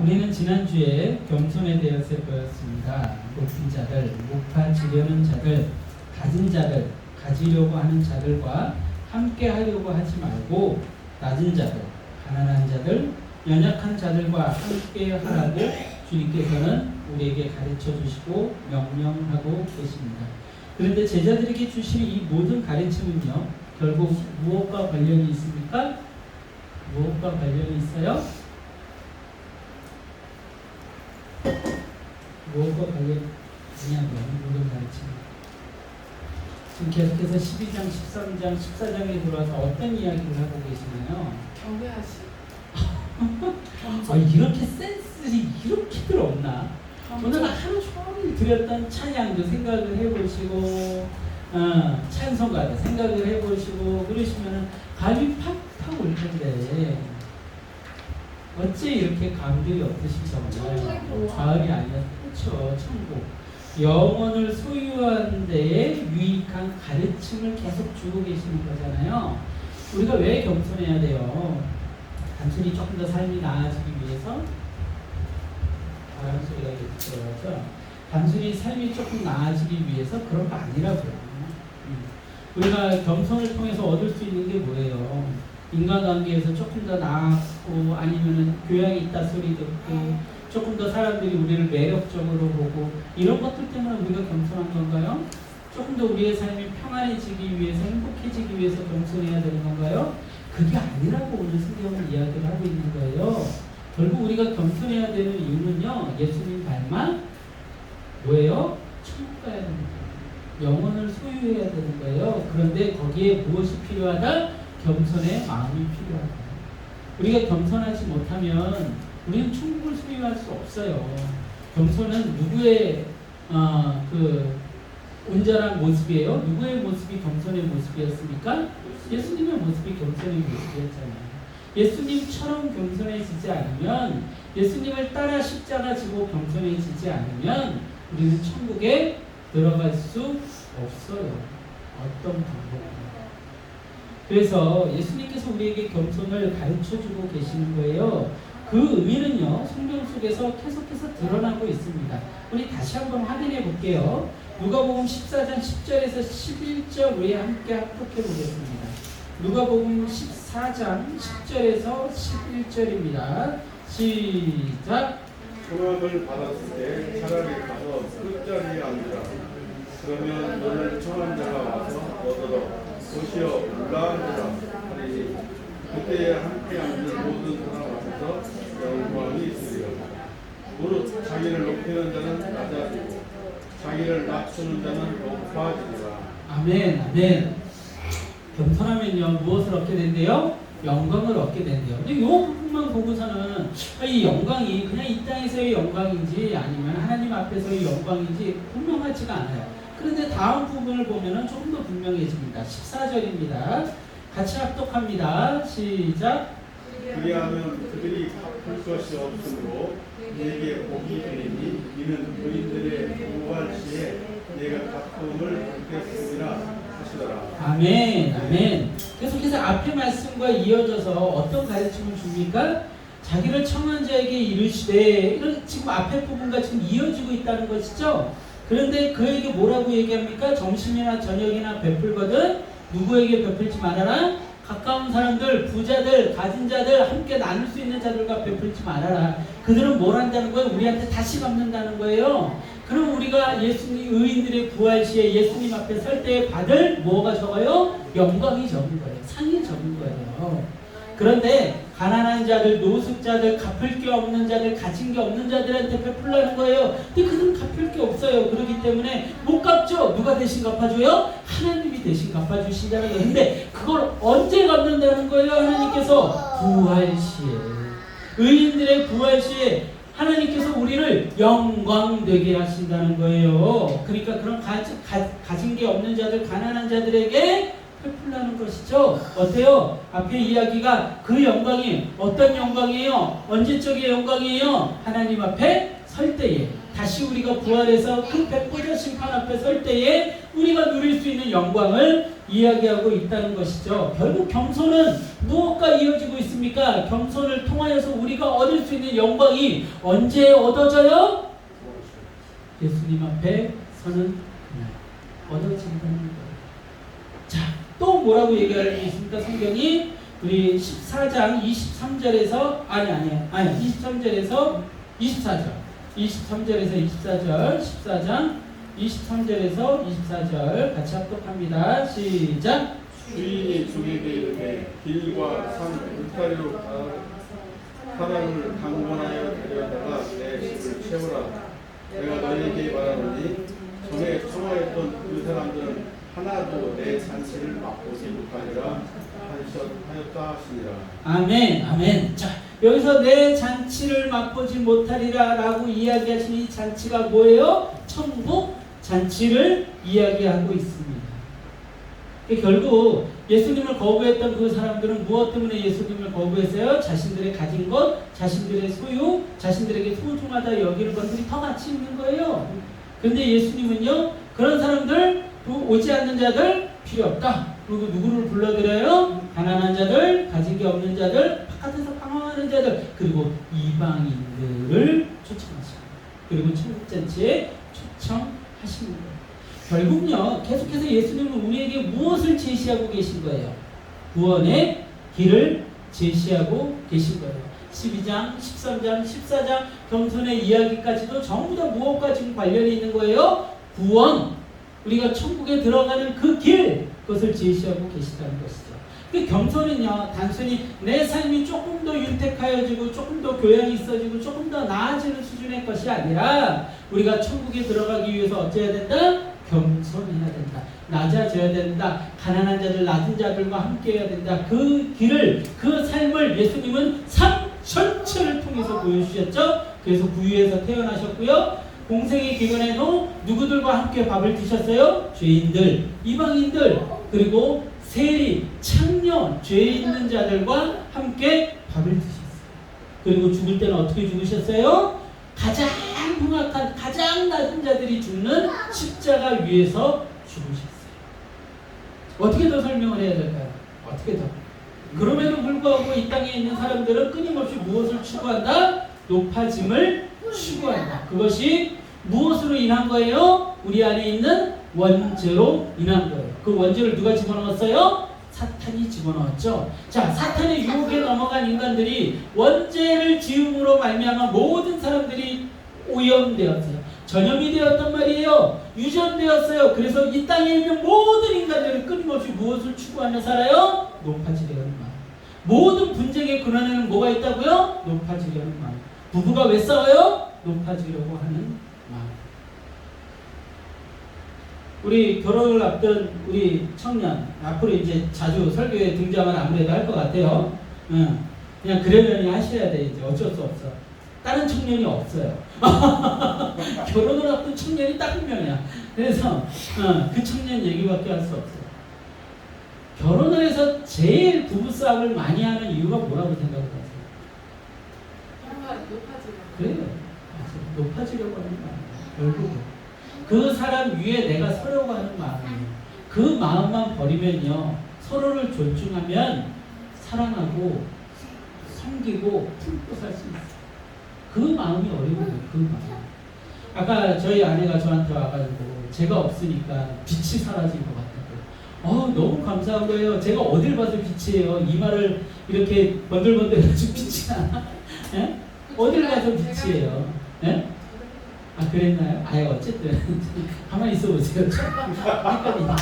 우리는 지난주에 겸손에 대해서 배웠습니다. 높은 자들, 높아지려는 자들, 가진 자들, 가지려고 하는 자들과 함께 하려고 하지 말고 낮은 자들, 가난한 자들, 연약한 자들과 함께 하라고 주님께서는 우리에게 가르쳐 주시고 명령하고 계십니다. 그런데 제자들에게 주신 이 모든 가르침은요, 결국 무엇과 관련이 있습니까? 무엇과 관련이 있어요? 무엇과 관련이냐면 모든 가르침. 지금 계속해서 12장, 13장, 14장에 들어와서 어떤 이야기를 하고 계시나요? 경배하시. 이렇게 센스이 이렇게들 없나? 오늘 하루 종일 드렸던 찬양도 생각을 해보시고 찬송가도 생각을 해보시고 그러시면 감이 팍팍 올 텐데 어째 이렇게 감들이 없으시죠? 가을이 아니라 그렇죠. 천국. 영혼을 소유하는 데에 유익한 가르침을 계속 주고 계시는 거잖아요. 우리가 왜 겸손해야 돼요? 단순히 조금 더 삶이 나아지기 위해서? 바람 소리가 들어가죠. 단순히 삶이 조금 나아지기 위해서 그런 거 아니라고요. 우리가 겸손을 통해서 얻을 수 있는 게 뭐예요? 인간관계에서 조금 더 나았고 아니면 교양이 있다 소리 듣고 조금 더 사람들이 우리를 매력적으로 보고 이런 것들 때문에 우리가 겸손한 건가요? 조금 더 우리의 삶이 평안해지기 위해서 행복해지기 위해서 겸손해야 되는 건가요? 그게 아니라고 오늘 성경은 이야기를 하고 있는 거예요. 결국 우리가 겸손해야 되는 이유는요, 예수님 닮아 뭐예요? 천국 가야 되는 거예요. 영혼을 소유해야 되는 거예요. 그런데 거기에 무엇이 필요하다? 겸손의 마음이 필요하다. 우리가 겸손하지 못하면 우리는 천국을 소유할 수 없어요. 겸손은 누구의 온전한 모습이에요? 누구의 모습이 겸손의 모습이었습니까? 예수님의 모습이 겸손의 모습이었잖아요. 예수님처럼 겸손해지지 않으면, 예수님을 따라 십자가 지고 겸손해지지 않으면 우리는 천국에 들어갈 수 없어요. 어떤 방법으로. 그래서 예수님께서 우리에게 겸손을 가르쳐주고 계시는 거예요. 그 의미는요, 성경 속에서 계속해서 드러나고 있습니다. 우리 다시 한번 확인해 볼게요. 누가복음 14장 10절에서 11절 우리 함께 합독해 보겠습니다. 누가복음 14장 10절에서 11절입니다. 시작. 청함을 받았을 때 차라리 가서 끝자리에 앉으라. 그러면 너를 청한 자가 와서 너더러 도시어 올라앉으라 하리니 그때에 함께 앉은 모든 사람 앞에서 영광이 있으리라. 무릇 자기를 높이는 자는 낮아지고 자기를 낮추는 자는 높아지리라. 아멘, 아멘. 겸손하면요, 무엇을 얻게 된대요? 영광을 얻게 된대요. 근데 이 부분만 보고서는 이 영광이 그냥 이 땅에서의 영광인지 아니면 하나님 앞에서의 영광인지 분명하지가 않아요. 그런데 다음 부분을 보면은 조금 더 분명해집니다. 14절입니다. 같이 합독합니다. 시작. 그리하면 그들이 갚을 것이 없으므로 내게 복이 되니 이는 그인들의 부활 시에 내가 갚음을 받겠습니다 하시더라. 아멘, 아멘. 계속해서 앞의 말씀과 이어져서 어떤 가르침을 줍니까? 자기를 청한 자에게 이르시되, 이런 지금 앞에 부분과 지금 이어지고 있다는 것이죠. 그런데 그에게 뭐라고 얘기합니까? 점심이나 저녁이나 베풀거든 누구에게 베풀지 말아라? 가까운 사람들, 부자들, 가진 자들, 함께 나눌 수 있는 자들과 베풀지 말아라. 그들은 뭘 한다는 거예요? 우리한테 다시 갚는다는 거예요. 그럼 우리가 예수님 의인들의 부활 시에 예수님 앞에 설 때 받을 뭐가 적어요? 영광이 적은 거예요. 상이 적은 거예요. 그런데 가난한 자들, 노숙자들, 갚을 게 없는 자들, 가진 게 없는 자들한테 베풀라는 거예요. 근데 그들은 갚을 게 없어요. 그렇기 때문에 못 갚죠. 누가 대신 갚아줘요? 하나님이 대신 갚아주신다는 거예요. 근데 그걸 언제 갚는다는 거예요? 하나님께서 부활 시에, 의인들의 부활 시에 하나님께서 우리를 영광되게 하신다는 거예요. 그러니까 그런 가진 게 없는 자들, 가난한 자들에게 베풀라는 것이죠. 어때요? 앞에 이야기가 그 영광이 어떤 영광이에요? 언제적인 영광이에요? 하나님 앞에 설 때에 다시 우리가 부활해서 그 백보자 심판 앞에 설 때에 우리가 누릴 수 있는 영광을 이야기하고 있다는 것이죠. 결국 겸손은 무엇과 이어지고 있습니까? 겸손을 통하여서 우리가 얻을 수 있는 영광이 언제 얻어져요? 예수님 앞에 서는 그날 얻어진다는 거예요. 자, 또 뭐라고 얘기하고 있습니까? 성경이 우리 14장 23절에서 23절에서 24절 23절에서 24절 14장 23절에서 24절 같이 합독합니다. 시작. 주인이 종에게 이르되 길과 산 울타리로 사람을 강권하여 데려다가 내 집을 채우라. 내가 너희에게 말하노니 전에 청하였던 그 사람들은 하나도 내 잔치를 맛보지 못하리라 하였다 하시니라. 아멘, 아멘. 자, 여기서 내 잔치를 맛보지 못하리라 라고 이야기하신 이 잔치가 뭐예요? 천국 잔치를 이야기하고 있습니다. 결국 예수님을 거부했던 그 사람들은 무엇 때문에 예수님을 거부했어요? 자신들의 가진 것, 자신들의 소유, 자신들에게 소중하다 여기는 것들이 더 가치 있는 거예요. 그런데 예수님은요, 그런 사람들, 오지 않는 자들 필요 없다. 그리고 누구를 불러들여요? 가난한 자들, 가진 게 없는 자들, 바깥에서 방황하는 자들, 그리고 이방인들을 초청하십니다. 그리고 천국잔치에 초청하십니다. 결국요, 계속해서 예수님은 우리에게 무엇을 제시하고 계신 거예요? 구원의 길을 제시하고 계신 거예요. 12장, 13장, 14장 겸손의 이야기까지도 전부 다 무엇과 지금 관련이 있는 거예요? 구원, 우리가 천국에 들어가는 그 길, 그것을 제시하고 계시다는 것이죠. 그 겸손은요, 단순히 내 삶이 조금 더 윤택하여지고 조금 더 교양이 있어지고 조금 더 나아지는 수준의 것이 아니라 우리가 천국에 들어가기 위해서 어찌해야 된다? 겸손해야 된다. 낮아져야 된다. 가난한 자들, 낮은 자들과 함께 해야 된다. 그 길을, 그 삶을 예수님은 삶 전체를 통해서 보여주셨죠. 그래서 구유에서 태어나셨고요. 공생의 기간에도 누구들과 함께 밥을 드셨어요? 죄인들, 이방인들, 그리고 세리, 창녀, 죄 있는 자들과 함께 밥을 드셨어요. 그리고 죽을 때는 어떻게 죽으셨어요? 가장 흉악한, 가장 낮은 자들이 죽는 십자가 위에서 죽으셨어요. 어떻게 더 설명을 해야 될까요? 어떻게 더? 그럼에도 불구하고 이 땅에 있는 사람들은 끊임없이 무엇을 추구한다? 높아짐을 추구한다. 그것이 무엇으로 인한 거예요? 우리 안에 있는 원죄로 인한 거예요. 그 원죄를 누가 집어넣었어요? 사탄이 집어넣었죠. 자, 사탄의 유혹에 넘어간 인간들이 원죄를 지음으로 말미암아 모든 사람들이 오염되었어요. 전염이 되었단 말이에요. 유전되었어요. 그래서 이 땅에 있는 모든 인간들은 끊임없이 무엇을 추구하며 살아요? 높아지려는 마음. 모든 분쟁의 근원에는 뭐가 있다고요? 높아지려는 마음. 부부가 왜 싸워요? 높아지려고 하는 마음. 우리 결혼을 앞둔 우리 청년, 앞으로 이제 자주 설교에 등장을 아무래도 할 것 같아요. 그냥 그러려니 하셔야 돼. 이제 어쩔 수 없어. 다른 청년이 없어요. 결혼을 앞둔 청년이 딱 한 명이야. 그래서 그 청년 얘기밖에 할 수 없어요. 결혼을 해서 제일 부부싸움을 많이 하는 이유가 뭐라고 생각하세요? 그래요. 맞아요. 높아지려고 하는 마음. 결국은. 그 사람 위에 내가 서려고 하는 마음이에요. 그 마음만 버리면요, 서로를 존중하면 사랑하고 섬기고 품고 살 수 있어요. 그 마음이 어려워요. 그 마음. 아까 저희 아내가 저한테 와가지고 제가 없으니까 빛이 사라진 것 같다고. 너무 감사한 거예요. 제가 어딜 봐서 빛이에요. 이마를 이렇게 번들번들해가지고 빛이 나나? 예? 어딜 봐서 빛이에요. 예? 아, 그랬나요? 아예 어쨌든 가만히 있어 보세요. 헷갈리니까.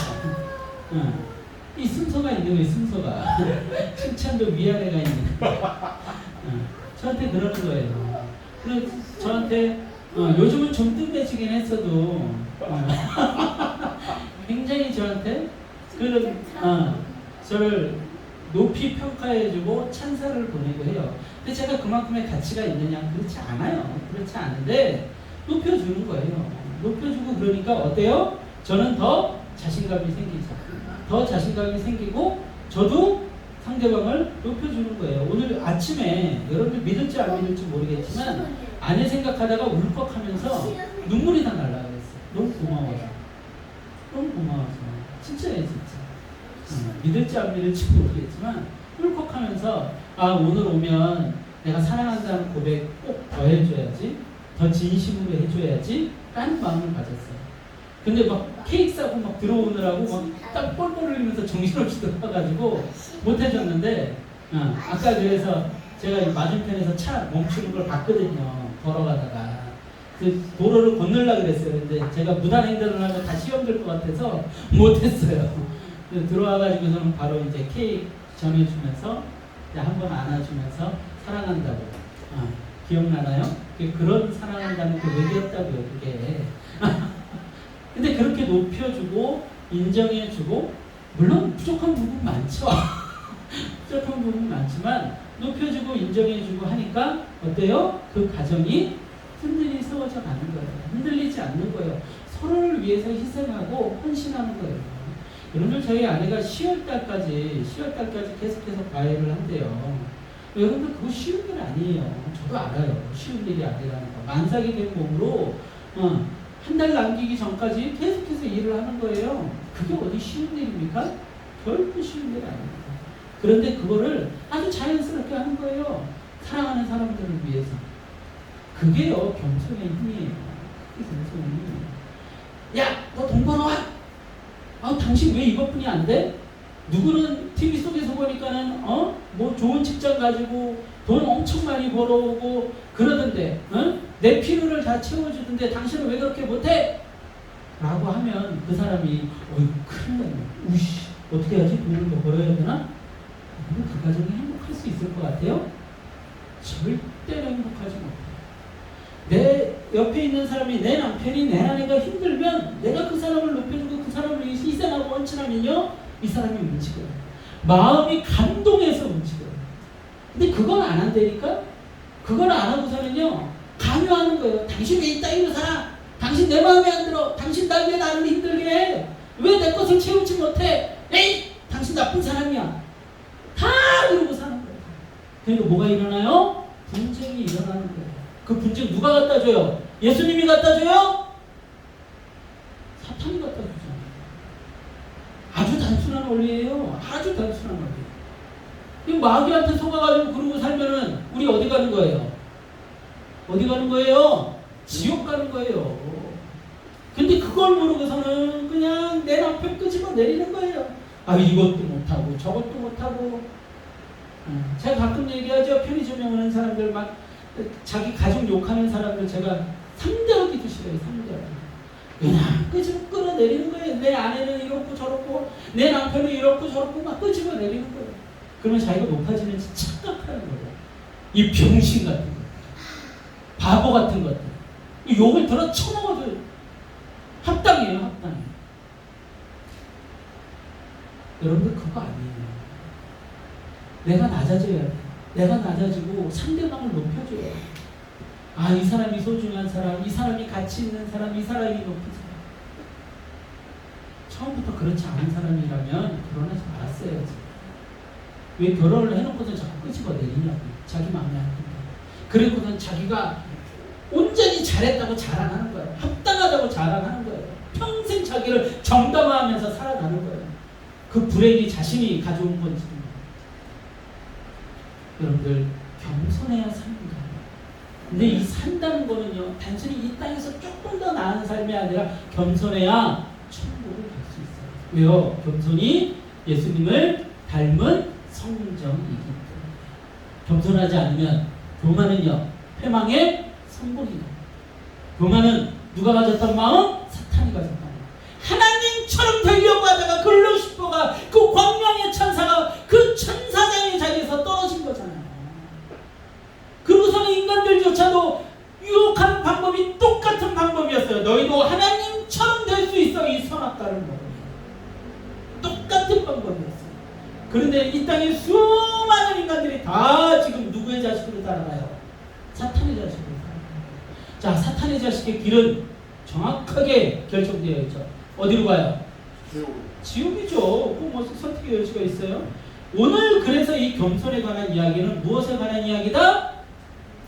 이 순서가 있는 거예요. 순서가. 칭찬도 위아래가 있는 거예요. 저한테 그러는 거예요. 그래서 저한테 요즘은 좀 뜸해지긴 했어도 굉장히 저한테 저를 높이 평가해주고 찬사를 보내고 해요. 근데 제가 그만큼의 가치가 있느냐? 그렇지 않아요. 그렇지 않은데 높여주는 거예요. 높여주고 그러니까 어때요? 저는 더 자신감이 생기죠. 더 자신감이 생기고 저도 상대방을 높여주는 거예요. 오늘 아침에 여러분들 믿을지 안 믿을지 모르겠지만 아내 생각하다가 울컥하면서 눈물이 다 날라 그랬어요. 너무 고마워서. 너무 고마워서. 진짜예요, 진짜. 믿을지 안 믿을지 모르겠지만 울컥하면서 아, 오늘 오면 내가 사랑한다는 고백 꼭 더 해줘야지, 더 진심으로 해줘야지 라는 마음을 가졌어요. 근데 막 케이크 싸고 막 들어오느라고 막 딱 뻘뻘 흘리면서 정신없이 들어와가지고 못 해줬는데, 아까 그래서 제가 맞은편에서 차 멈추는 걸 봤거든요. 걸어가다가 그 도로를 건너려고 그랬어요. 근데 제가 무단횡단을 하면 다 시험될 것 같아서 못했어요. 들어와가지고서는 바로 이제 케이크 전해주면서 한번 안아주면서 사랑한다고. 기억나나요? 그런 사랑한다는 그 얘기였다고요, 그게. 근데 그렇게 높여주고 인정해주고, 물론 부족한 부분 많죠. 부족한 부분 많지만 높여주고 인정해주고 하니까 어때요? 그 가정이 흔들리 세워져 가는 거예요. 흔들리지 않는 거예요. 서로를 위해서 희생하고 헌신하는 거예요. 여러분들, 저희 아내가 10월달까지 계속해서 과외를 한대요. 여러분들, 그거 쉬운 일 아니에요. 저도 알아요. 쉬운 일이 아니라는 거. 만삭이 된 몸으로 한 달 남기기 전까지 계속해서 일을 하는 거예요. 그게 어디 쉬운 일입니까? 결코 쉬운 일 아닙니다. 그런데 그거를 아주 자연스럽게 하는 거예요. 사랑하는 사람들을 위해서. 그게요, 겸손의 힘이에요. 그게 겸손의 힘이에요. 야, 너 돈 벌어와! 당신 왜 이것뿐이 안 돼? 누구는 TV 속에서 보니까는 뭐 좋은 직장 가지고 돈 엄청 많이 벌어오고 그러던데, 내 필요를 다 채워주던데 당신은 왜 그렇게 못해? 라고 하면 그 사람이 큰일 났네. 우씨, 어떻게 하지? 돈을 더 벌어야 되나? 근데 그 가정이 행복할 수 있을 것 같아요? 절대로 행복하지 못해요. 내 옆에 있는 사람이, 내 남편이, 내 아내가 힘들면 내가 그 사람을 높여주고 그 사람을 위해서 희생하고 헌신하면요, 이 사람이 움직여요. 마음이 감동해서 움직여요. 근데 그건 안 한다니까? 그걸 안 하고서는요, 강요하는 거예요. 당신 왜 이따위로 살아? 당신 내 마음에 안 들어? 당신 왜 나를 힘들게 해? 왜 내 것을 채우지 못해? 에이! 당신 나쁜 사람이야. 다 이러고 사는 거예요. 그러니까 뭐가 일어나요? 분쟁이 일어나는 거예요. 그 분쟁 누가 갖다 줘요? 예수님이 갖다 줘요? 사탄이 갖다 주잖아요. 아주 단순한 원리예요. 아주 단순한 원리. 이 마귀한테 속아가지고 그러고 살면은 우리 어디 가는 거예요? 어디 가는 거예요? 지옥 가는 거예요. 근데 그걸 모르고서는 그냥 내 남편 끄집어 내리는 거예요. 이것도 못하고 저것도 못하고. 제가 가끔 얘기하죠. 편의점에 오는 사람들, 막 자기 가족 욕하는 사람들 제가 상대하기도 싫어요. 상대하기. 그냥 끄집어 끌어내리는 거예요. 내 아내는 이렇고 저렇고, 내 남편은 이렇고 저렇고 막 끄집어 내리는 거예요. 그러면 자기가 높아지는지 착각하는 거예요. 이 병신 같은 거, 바보 같은 것들. 이 욕을 들어 쳐먹어도 합당이에요, 합당이에요. 여러분들, 그거 아니에요. 내가 낮아져야 돼. 내가 낮아지고 상대방을 높여줘야 돼. 이 사람이 소중한 사람, 이 사람이 가치 있는 사람, 이 사람이 높은 사람. 처음부터 그렇지 않은 사람이라면 결혼하지 말았어야지. 왜 결혼을 해놓고서 자꾸 끄집어 내리냐고. 자기 마음에 안 든다. 그리고는 자기가 온전히 잘했다고 자랑하는 거예요. 합당하다고 자랑하는 거예요. 평생 자기를 정당화하면서 살아가는 거예요. 그 불행이 자신이 가져온 건지. 여러분들, 겸손해야 삽니다. 근데 이 산다는 거는요, 단순히 이 땅에서 조금 더 나은 삶이 아니라 겸손해야 천국을 갈 수 있어요. 왜요? 겸손이 예수님을 닮은 성정이기 때문에. 겸손하지 않으면 교만은요, 패망의 선봉이다. 교만은 누가 가졌던 마음? 사탄이 가졌던 마음. 하나님처럼 되려고 하다가 그 루시퍼가, 그 광명의 천사가 그 천사장의 자리에서 떨어진 거잖아요. 그러고서는 인간들조차도 유혹하는 방법이 똑같은 방법이었어요. 너희도 하나님처럼 될 수 있어, 이 선악과를 먹으면. 똑같은 방법이었어요. 그런데 이 땅에 수많은 인간들이 다 지금 누구의 자식으로 따라가요? 사탄의 자식으로 따라가요. 자, 사탄의 자식의 길은 정확하게 결정되어 있죠. 어디로 가요? 지옥. 지옥이죠. 뭐 선택의 여지가 있어요? 오늘 그래서 이 겸손에 관한 이야기는 무엇에 관한 이야기다?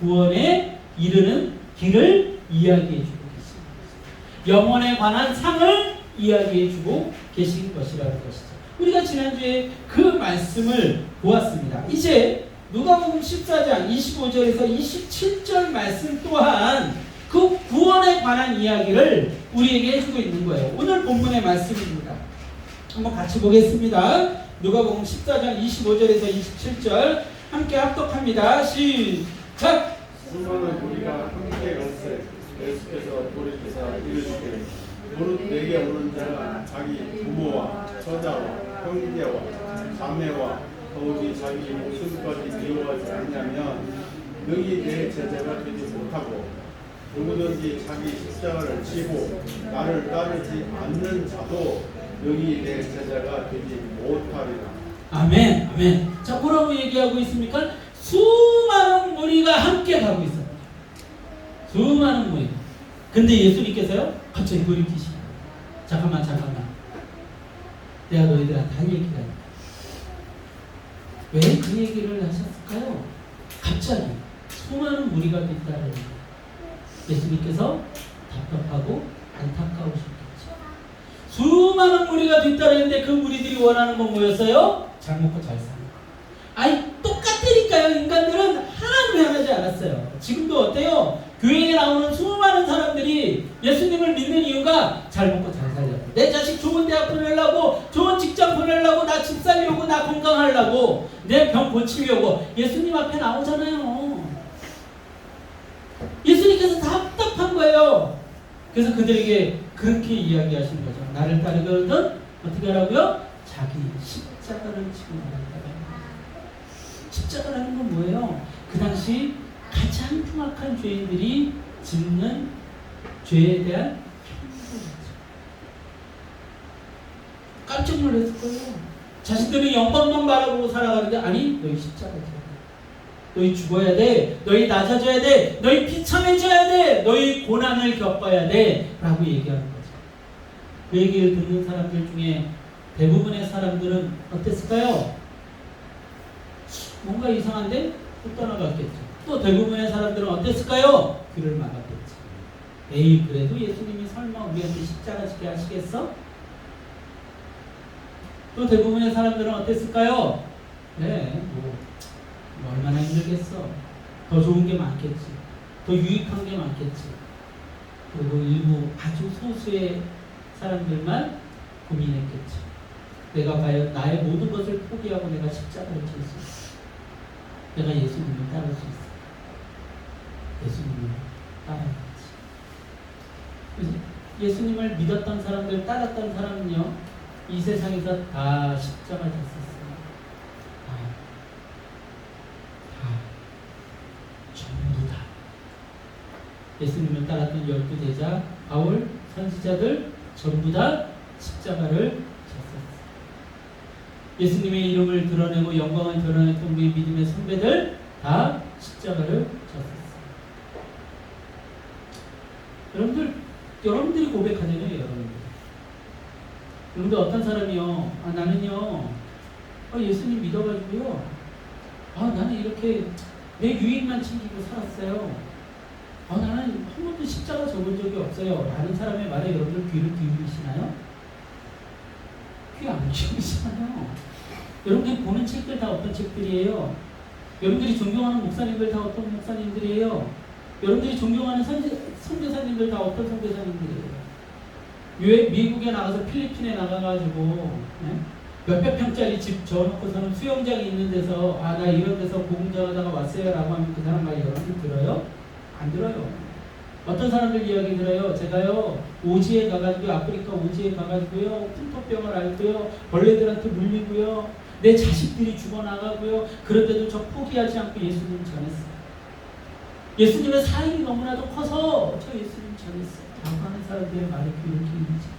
구원에 이르는 길을 이야기해주고 계십니다. 영혼에 관한 상을 이야기해주고 계신 것이라는 것이죠. 우리가 지난주에 그 말씀을 보았습니다. 이제 누가복음 14장 25절에서 27절 말씀 또한 그 구원에 관한 이야기를 우리에게 해주고 있는 거예요. 오늘 본문의 말씀입니다. 한번 같이 보겠습니다. 누가복음 14장 25절에서 27절 함께 합독합니다. 시작! 수많은 우리가 함께 갈새 예수께서 돌이키사 이르시되 무릇 내게 오는 자가 자기 부모와 처자와 형제와 자매와 더욱이 자기 목숨까지 미워하지 않냐면 능히 내 제자가 되지 못하고 누구든지 자기 십자가를 지고 나를 따르지 않는 자도 능히 내 제자가 되지 못하리라. 아멘, 아멘. 자, 뭐라고 얘기하고 있습니까? 수많은 무리가 함께 가고 있어요. 수많은 무리. 근데 예수님께서요, 갑자기 돌이키시고, 잠깐만. 내가 너희들한테 할 얘기가 있다. 왜 그 얘기를 하셨을까요? 갑자기 수많은 무리가 뒤따르는 예수님께서 답답하고 안타까우셨겠죠. 수많은 무리가 뒤따르는데 그 무리들이 원하는 건 뭐였어요? 잘 먹고 잘 사는 거. 아니 똑같으니까요. 인간들은 하나도 변하지 않았어요. 지금도 어때요? 교회에 나오는 수많은 사람들이 예수님을 믿는 이유가 잘 먹고 잘 살려고, 내 자식 좋은 대학 보내려고, 좋은 직장 보내려고, 나 집 살려고, 나 건강하려고, 내 병 고치려고 예수님 앞에 나오잖아요. 예수님께서 답답한 거예요. 그래서 그들에게 그렇게 이야기하시는 거죠. 나를 따르거든 어떻게 하라고요? 자기 십자가를 지고 나간다. 십자가라는 건 뭐예요? 그 당시 가장 흉악한 죄인들이 짓는 죄에 대한 형벌이죠. 깜짝 놀랐을 거예요. 자신들은 영광만 바라보고 살아가는데 아니 너희 십자가 져. 너희 죽어야 돼. 너희 낮아져야 돼. 너희 비참해져야 돼. 너희 고난을 겪어야 돼. 라고 얘기하는 거죠. 그 얘기를 듣는 사람들 중에 대부분의 사람들은 어땠을까요? 뭔가 이상한데? 또 떠나갔겠죠. 또 대부분의 사람들은 어땠을까요? 귀를 막았겠죠. 에이 그래도 예수님이 설마 우리한테 십자가 지게 하시겠어? 또 대부분의 사람들은 어땠을까요? 네, 뭐 얼마나 힘들겠어. 더 좋은 게 많겠지. 더 유익한 게 많겠지. 그리고 일부 아주 소수의 사람들만 고민했겠지. 내가 과연 나의 모든 것을 포기하고 내가 십자가를 질 수 있어. 내가 예수님을 따를 수 있어. 예수님을 따라야지. 그래서 예수님을 믿었던 사람들, 따랐던 사람은요, 이 세상에서 다 십자가 졌었어요. 전부 다. 예수님을 따랐던 12제자, 바울, 선지자들 전부 다 십자가를 졌었어요. 예수님의 이름을 드러내고 영광을 드러냈던 우리 믿음의 선배들 다 십자가를 졌었어요. 여러분들이 고백하잖아요. 여러분들 어떤 사람이요, 나는요, 예수님 믿어가지고요, 나는 이렇게 내 유익만 챙기고 살았어요. 나는 한 번도 십자가 접은 적이 없어요. 라는 사람의 말에 여러분들 귀를 기울이시나요? 귀 안 기울이시나요? 여러분들이 보는 책들 다 어떤 책들이에요? 여러분들이 존경하는 목사님들 다 어떤 목사님들이에요? 여러분들이 존경하는 선교사님들 다 어떤 선교사님들이에요? 미국에 나가서 필리핀에 나가가지고 몇백 평짜리 집 지어놓고서는 수영장이 있는 데서 나 이런 데서 복음전하다가 왔어요 라고 하면 그 사람 말 여러분들 들어요? 안 들어요. 어떤 사람들 이야기 들어요? 제가요 오지에 가가지고 아프리카 오지에 가가지고요 풍토병을 앓고요 벌레들한테 물리고요 내 자식들이 죽어나가고요 그런데도 저 포기하지 않고 예수님 전했어요. 예수님의 사역이 너무나도 커서 저 예수님 전했어요 라고 하는 사람들의 말에 귀를 기울이지.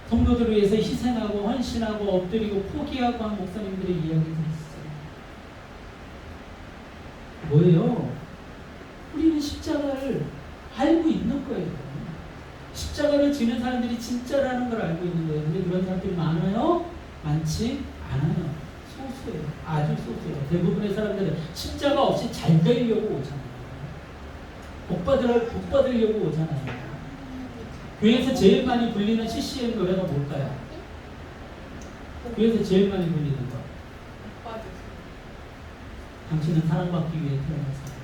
성도들을 위해서 희생하고 헌신하고 엎드리고 포기하고 한 목사님들의 이야기들이 있어요. 뭐예요? 우리는 십자가를 알고 있는 거예요. 십자가 십자가를 지는 사람들이 진짜라는 걸 알고 있는 거예요. 근데 그런 사람들이 많아요? 많지 않아요. 소수예요. 아주 소수예요. 대부분의 사람들은 십자가 없이 잘 되려고 오잖아요. 복 받으려고 오잖아요. 교회에서 제일 많이 불리는 CCM 노래가 뭘까요? 교회에서 제일 많이 불리는 거. 당신은 사랑받기 위해 태어났어요.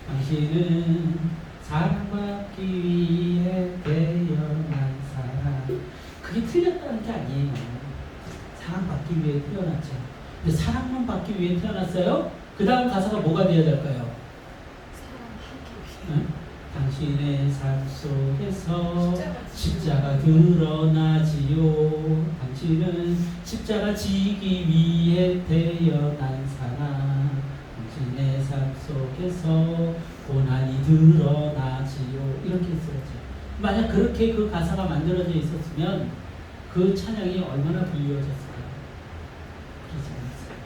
당신은 사랑받기 위해 태어난 사람. 그게 틀렸다는 게 아니에요. 사랑받기 위해 태어났죠. 근데 사랑만 받기 위해 태어났어요? 그 다음 가사가 뭐가 되어야 될까요? 응? 당신의 삶 속에서 십자가 드러나지요. 당신은 십자가 지기 위해 태어난 사람. 당신의 삶 속에서 고난이 드러나지요. 이렇게 했었죠. 만약 그렇게 그 가사가 만들어져 있었으면 그 찬양이 얼마나 불리워졌을까요? 그렇지 않았어요.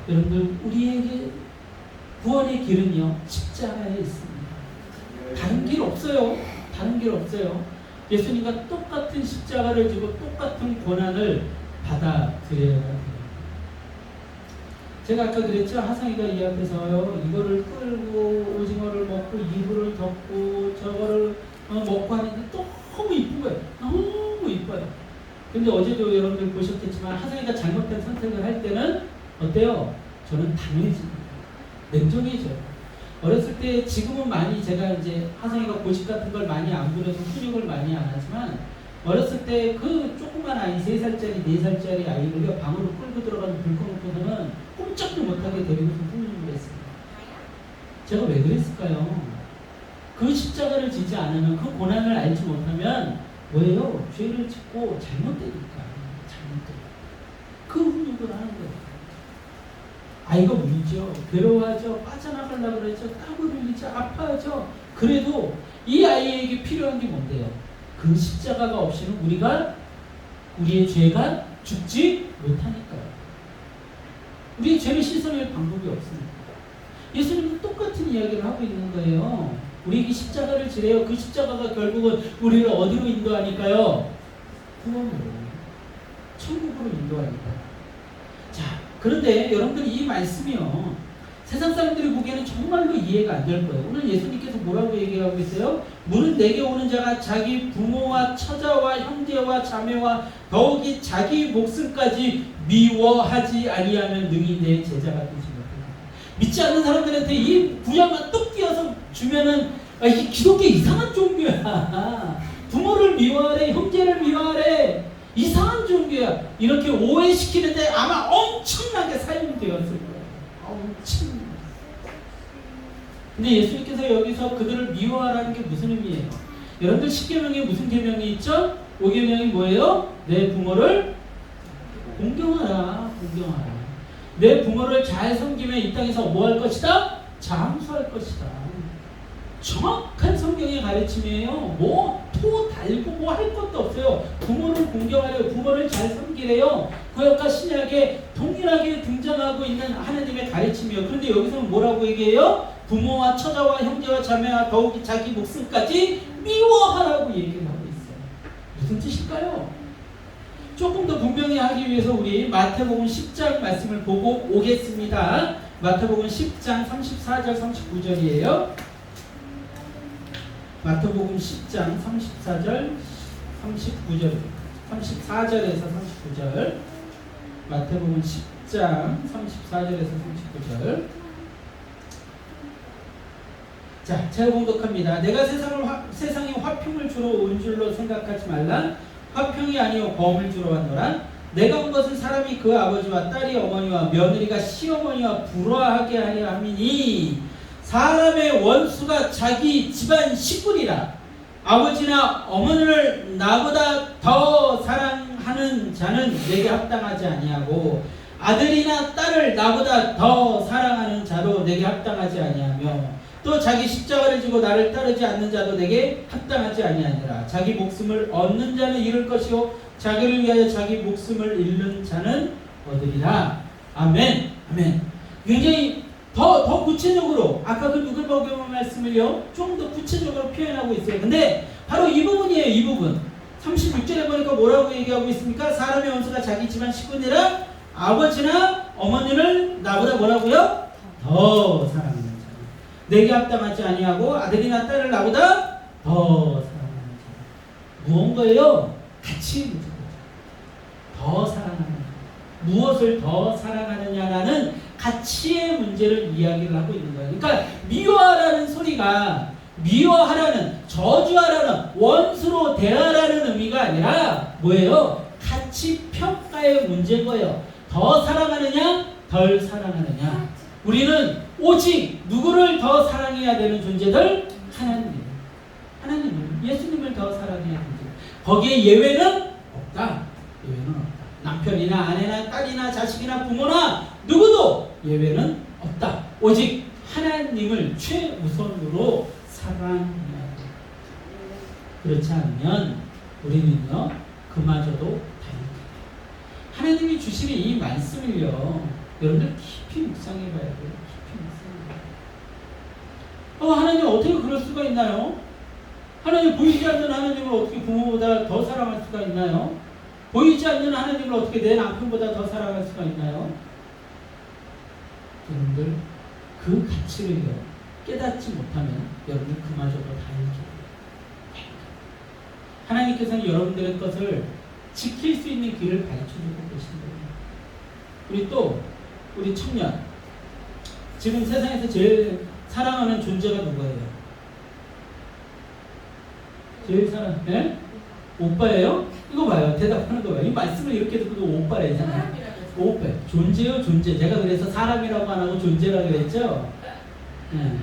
여러분들, 우리에게 구원의 길은요, 십자가에 있습니다. 다른 길 없어요. 다른 길 없어요. 예수님과 똑같은 십자가를 지고 똑같은 고난을 받아들여야 돼요. 제가 아까 그랬죠. 하상이가 이 앞에서요, 이거를 끌고 오징어를 먹고 이불을 덮고 저거를 먹고 하는데 너무 이쁜 거예요. 너무 이뻐요. 근데 어제도 여러분들 보셨겠지만 하상이가 잘못된 선택을 할 때는 어때요? 저는 당해집니다. 냉정해져요. 어렸을 때, 지금은 많이 제가 이제 하상이가 고집 같은 걸 많이 안 부려서 훈육을 많이 안 하지만, 어렸을 때 그 조그만 아이, 3살짜리, 4살짜리 아이를 방으로 끌고 들어가서 불 꺼놓고서는 꼼짝도 못하게 데리고서 훈육을 했습니다. 제가 왜 그랬을까요? 그 십자가를 지지 않으면, 그 고난을 알지 못하면 뭐예요? 죄를 짓고 잘못되니까. 그 훈육을 하는 거예요. 아이가 울죠. 괴로워하죠. 빠져나가려고 그러죠. 땀을 흘리죠. 아파하죠. 그래도 이 아이에게 필요한 게 뭔데요? 그 십자가가 없이는 우리의 죄가 죽지 못하니까요. 우리의 죄를 씻어낼 방법이 없습니다. 예수님은 똑같은 이야기를 하고 있는 거예요. 우리에게 십자가를 지래요. 그 십자가가 결국은 우리를 어디로 인도하니까요? 구원으로, 천국으로 인도하니까요. 자, 그런데 여러분들, 이 말씀이요, 세상 사람들이 보기에는 정말로 이해가 안 될 거예요. 오늘 예수님께서 뭐라고 얘기하고 있어요? 무릇 내게 오는 자가 자기 부모와 처자와 형제와 자매와 더욱이 자기 목숨까지 미워하지 아니하면 능히 내 제자가 되지 못한다. 믿지 않는 사람들한테 이 구약만 뚝 띄어서 주면은, 이 기독교 이상한 종교야. 부모를 미워하래, 형제를 미워하래, 이상한 종교야. 이렇게 오해시키는데 아마 엄청나게 사용이 되었을 거예요. 엄청. 근데 예수님께서 여기서 그들을 미워하라는 게 무슨 의미예요? 여러분들 10계명에 무슨 계명이 있죠? 5계명이 뭐예요? 내 부모를 공경하라. 공경하라. 내 부모를 잘 섬기면 이 땅에서 뭐 할 것이다? 장수할 것이다. 정확한 성경의 가르침이에요. 토 달고 뭐 할 것도 없어요. 부모를 공경하래요. 부모를 잘 섬기래요. 구약과 신약에 동일하게 등장하고 있는 하나님의 가르침이에요. 그런데 여기서는 뭐라고 얘기해요? 부모와 처자와 형제와 자매와 더욱이 자기 목숨까지 미워하라고 얘기를 하고 있어요. 무슨 뜻일까요? 조금 더 분명히 하기 위해서 우리 마태복음 10장 말씀을 보고 오겠습니다. 마태복음 10장 34절 39절이에요. 마태복음 10장 34절 39절 34절에서 39절. 마태복음 10장 34절에서 39절. 자, 제가 봉독합니다. 내가 세상에 화평을 주러 온 줄로 생각하지 말라. 화평이 아니요 범을 주러 왔노라. 내가 온 것은 사람이 그 아버지와 딸이 어머니와 며느리가 시어머니와 불화하게 하려 함이니 사람의 원수가 자기 집안 식구리라. 아버지나 어머니를 나보다 더 사랑하는 자는 내게 합당하지 아니하고 아들이나 딸을 나보다 더 사랑하는 자도 내게 합당하지 아니하며 또 자기 십자가를 지고 나를 따르지 않는 자도 내게 합당하지 아니하니라. 자기 목숨을 얻는 자는 잃을 것이요 자기를 위하여 자기 목숨을 잃는 자는 얻으리라. 아멘. 아멘. 굉장히 더 구체적으로 아까 그 누가복음 말씀을요 좀 더 구체적으로 표현하고 있어요. 근데 바로 이 부분이에요. 이 부분 36절에 보니까 뭐라고 얘기하고 있습니까? 사람의 원수가 자기 집안 식구니라 아버지나 어머니를 나보다 뭐라고요? 더 사랑하는 자라. 내게 합당하지 아니하고 아들이나 딸을 나보다 더 사랑하는 자라. 무언가예요? 가치의 문제죠. 더 사랑하는 무엇을 더 사랑하느냐라는 가치의 문제를 이야기를 하고 있는 거예요. 그러니까 미워하라는 소리가 미워하라는 저주하라는 원수로 대하라는 의미가 아니라 뭐예요? 가치 평가의 문제인 거예요. 더 사랑하느냐 덜 사랑하느냐. 우리는 오직 누구를 더 사랑해야 되는 존재들? 하나님을 예수님을 더 사랑해야 되는 존재. 거기에 예외는 없다. 예외는 없다. 남편이나 아내나 딸이나 자식이나 부모나 누구도 예외는 없다. 오직 하나님을 최우선으로 사랑해야 돼. 그렇지 않으면 우리는요 그마저도 다릅니다. 하나님이 주시는 이 말씀을요 여러분들 깊이 묵상해봐야 돼요. 깊이 묵상해봐야 돼요. 하나님 어떻게 그럴 수가 있나요? 하나님 보이지 않는 하나님을 어떻게 부모보다 더 사랑할 수가 있나요? 보이지 않는 하나님을 어떻게 내 남편보다 더 사랑할 수가 있나요? 여러분들 그 가치를요 깨닫지 못하면 여러분들 그마저도 다 잃게. 하나님께서는 여러분들의 것을 지킬 수 있는 길을 가르쳐주고 계신 거예요. 우리 청년 지금 세상에서 제일 사랑하는 존재가 누구예요? 제일 사랑, 네? 오빠예요? 이거 봐요. 대답하는 거 봐요. 이 말씀을 이렇게 듣고도 오빠래잖아요. 오빠. 존재요, 존재. 제가 그래서 사람이라고 안 하고 존재라고 그랬죠? 네.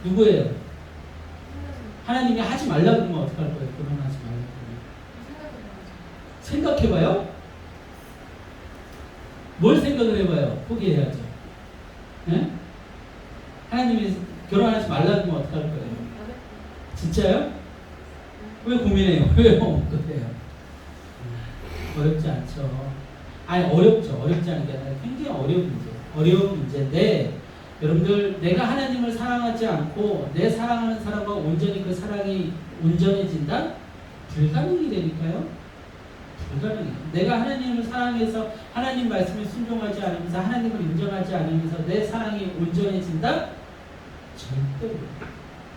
누구예요? 하나님이 하지 말라고 그러면 어떡할 거예요? 결혼하지 말라고 그러면. 생각해봐요? 뭘 생각을 해봐요? 포기해야죠. 네? 하나님이 결혼하지 말라고 하면 어떡할 거예요? 진짜요? 왜 고민해요? 왜 그래요? 어렵지 않죠. 아니 어렵죠. 어렵지 않은 게 아니라 굉장히 어려운 문제. 어려운 문제인데 여러분들 내가 하나님을 사랑하지 않고 내 사랑하는 사람과 온전히 그 사랑이 온전해진다? 불가능이 되니까요. 불가능해요. 내가 하나님을 사랑해서 하나님 말씀에 순종하지 않으면서 하나님을 인정하지 않으면서 내 사랑이 온전해진다? 절대로.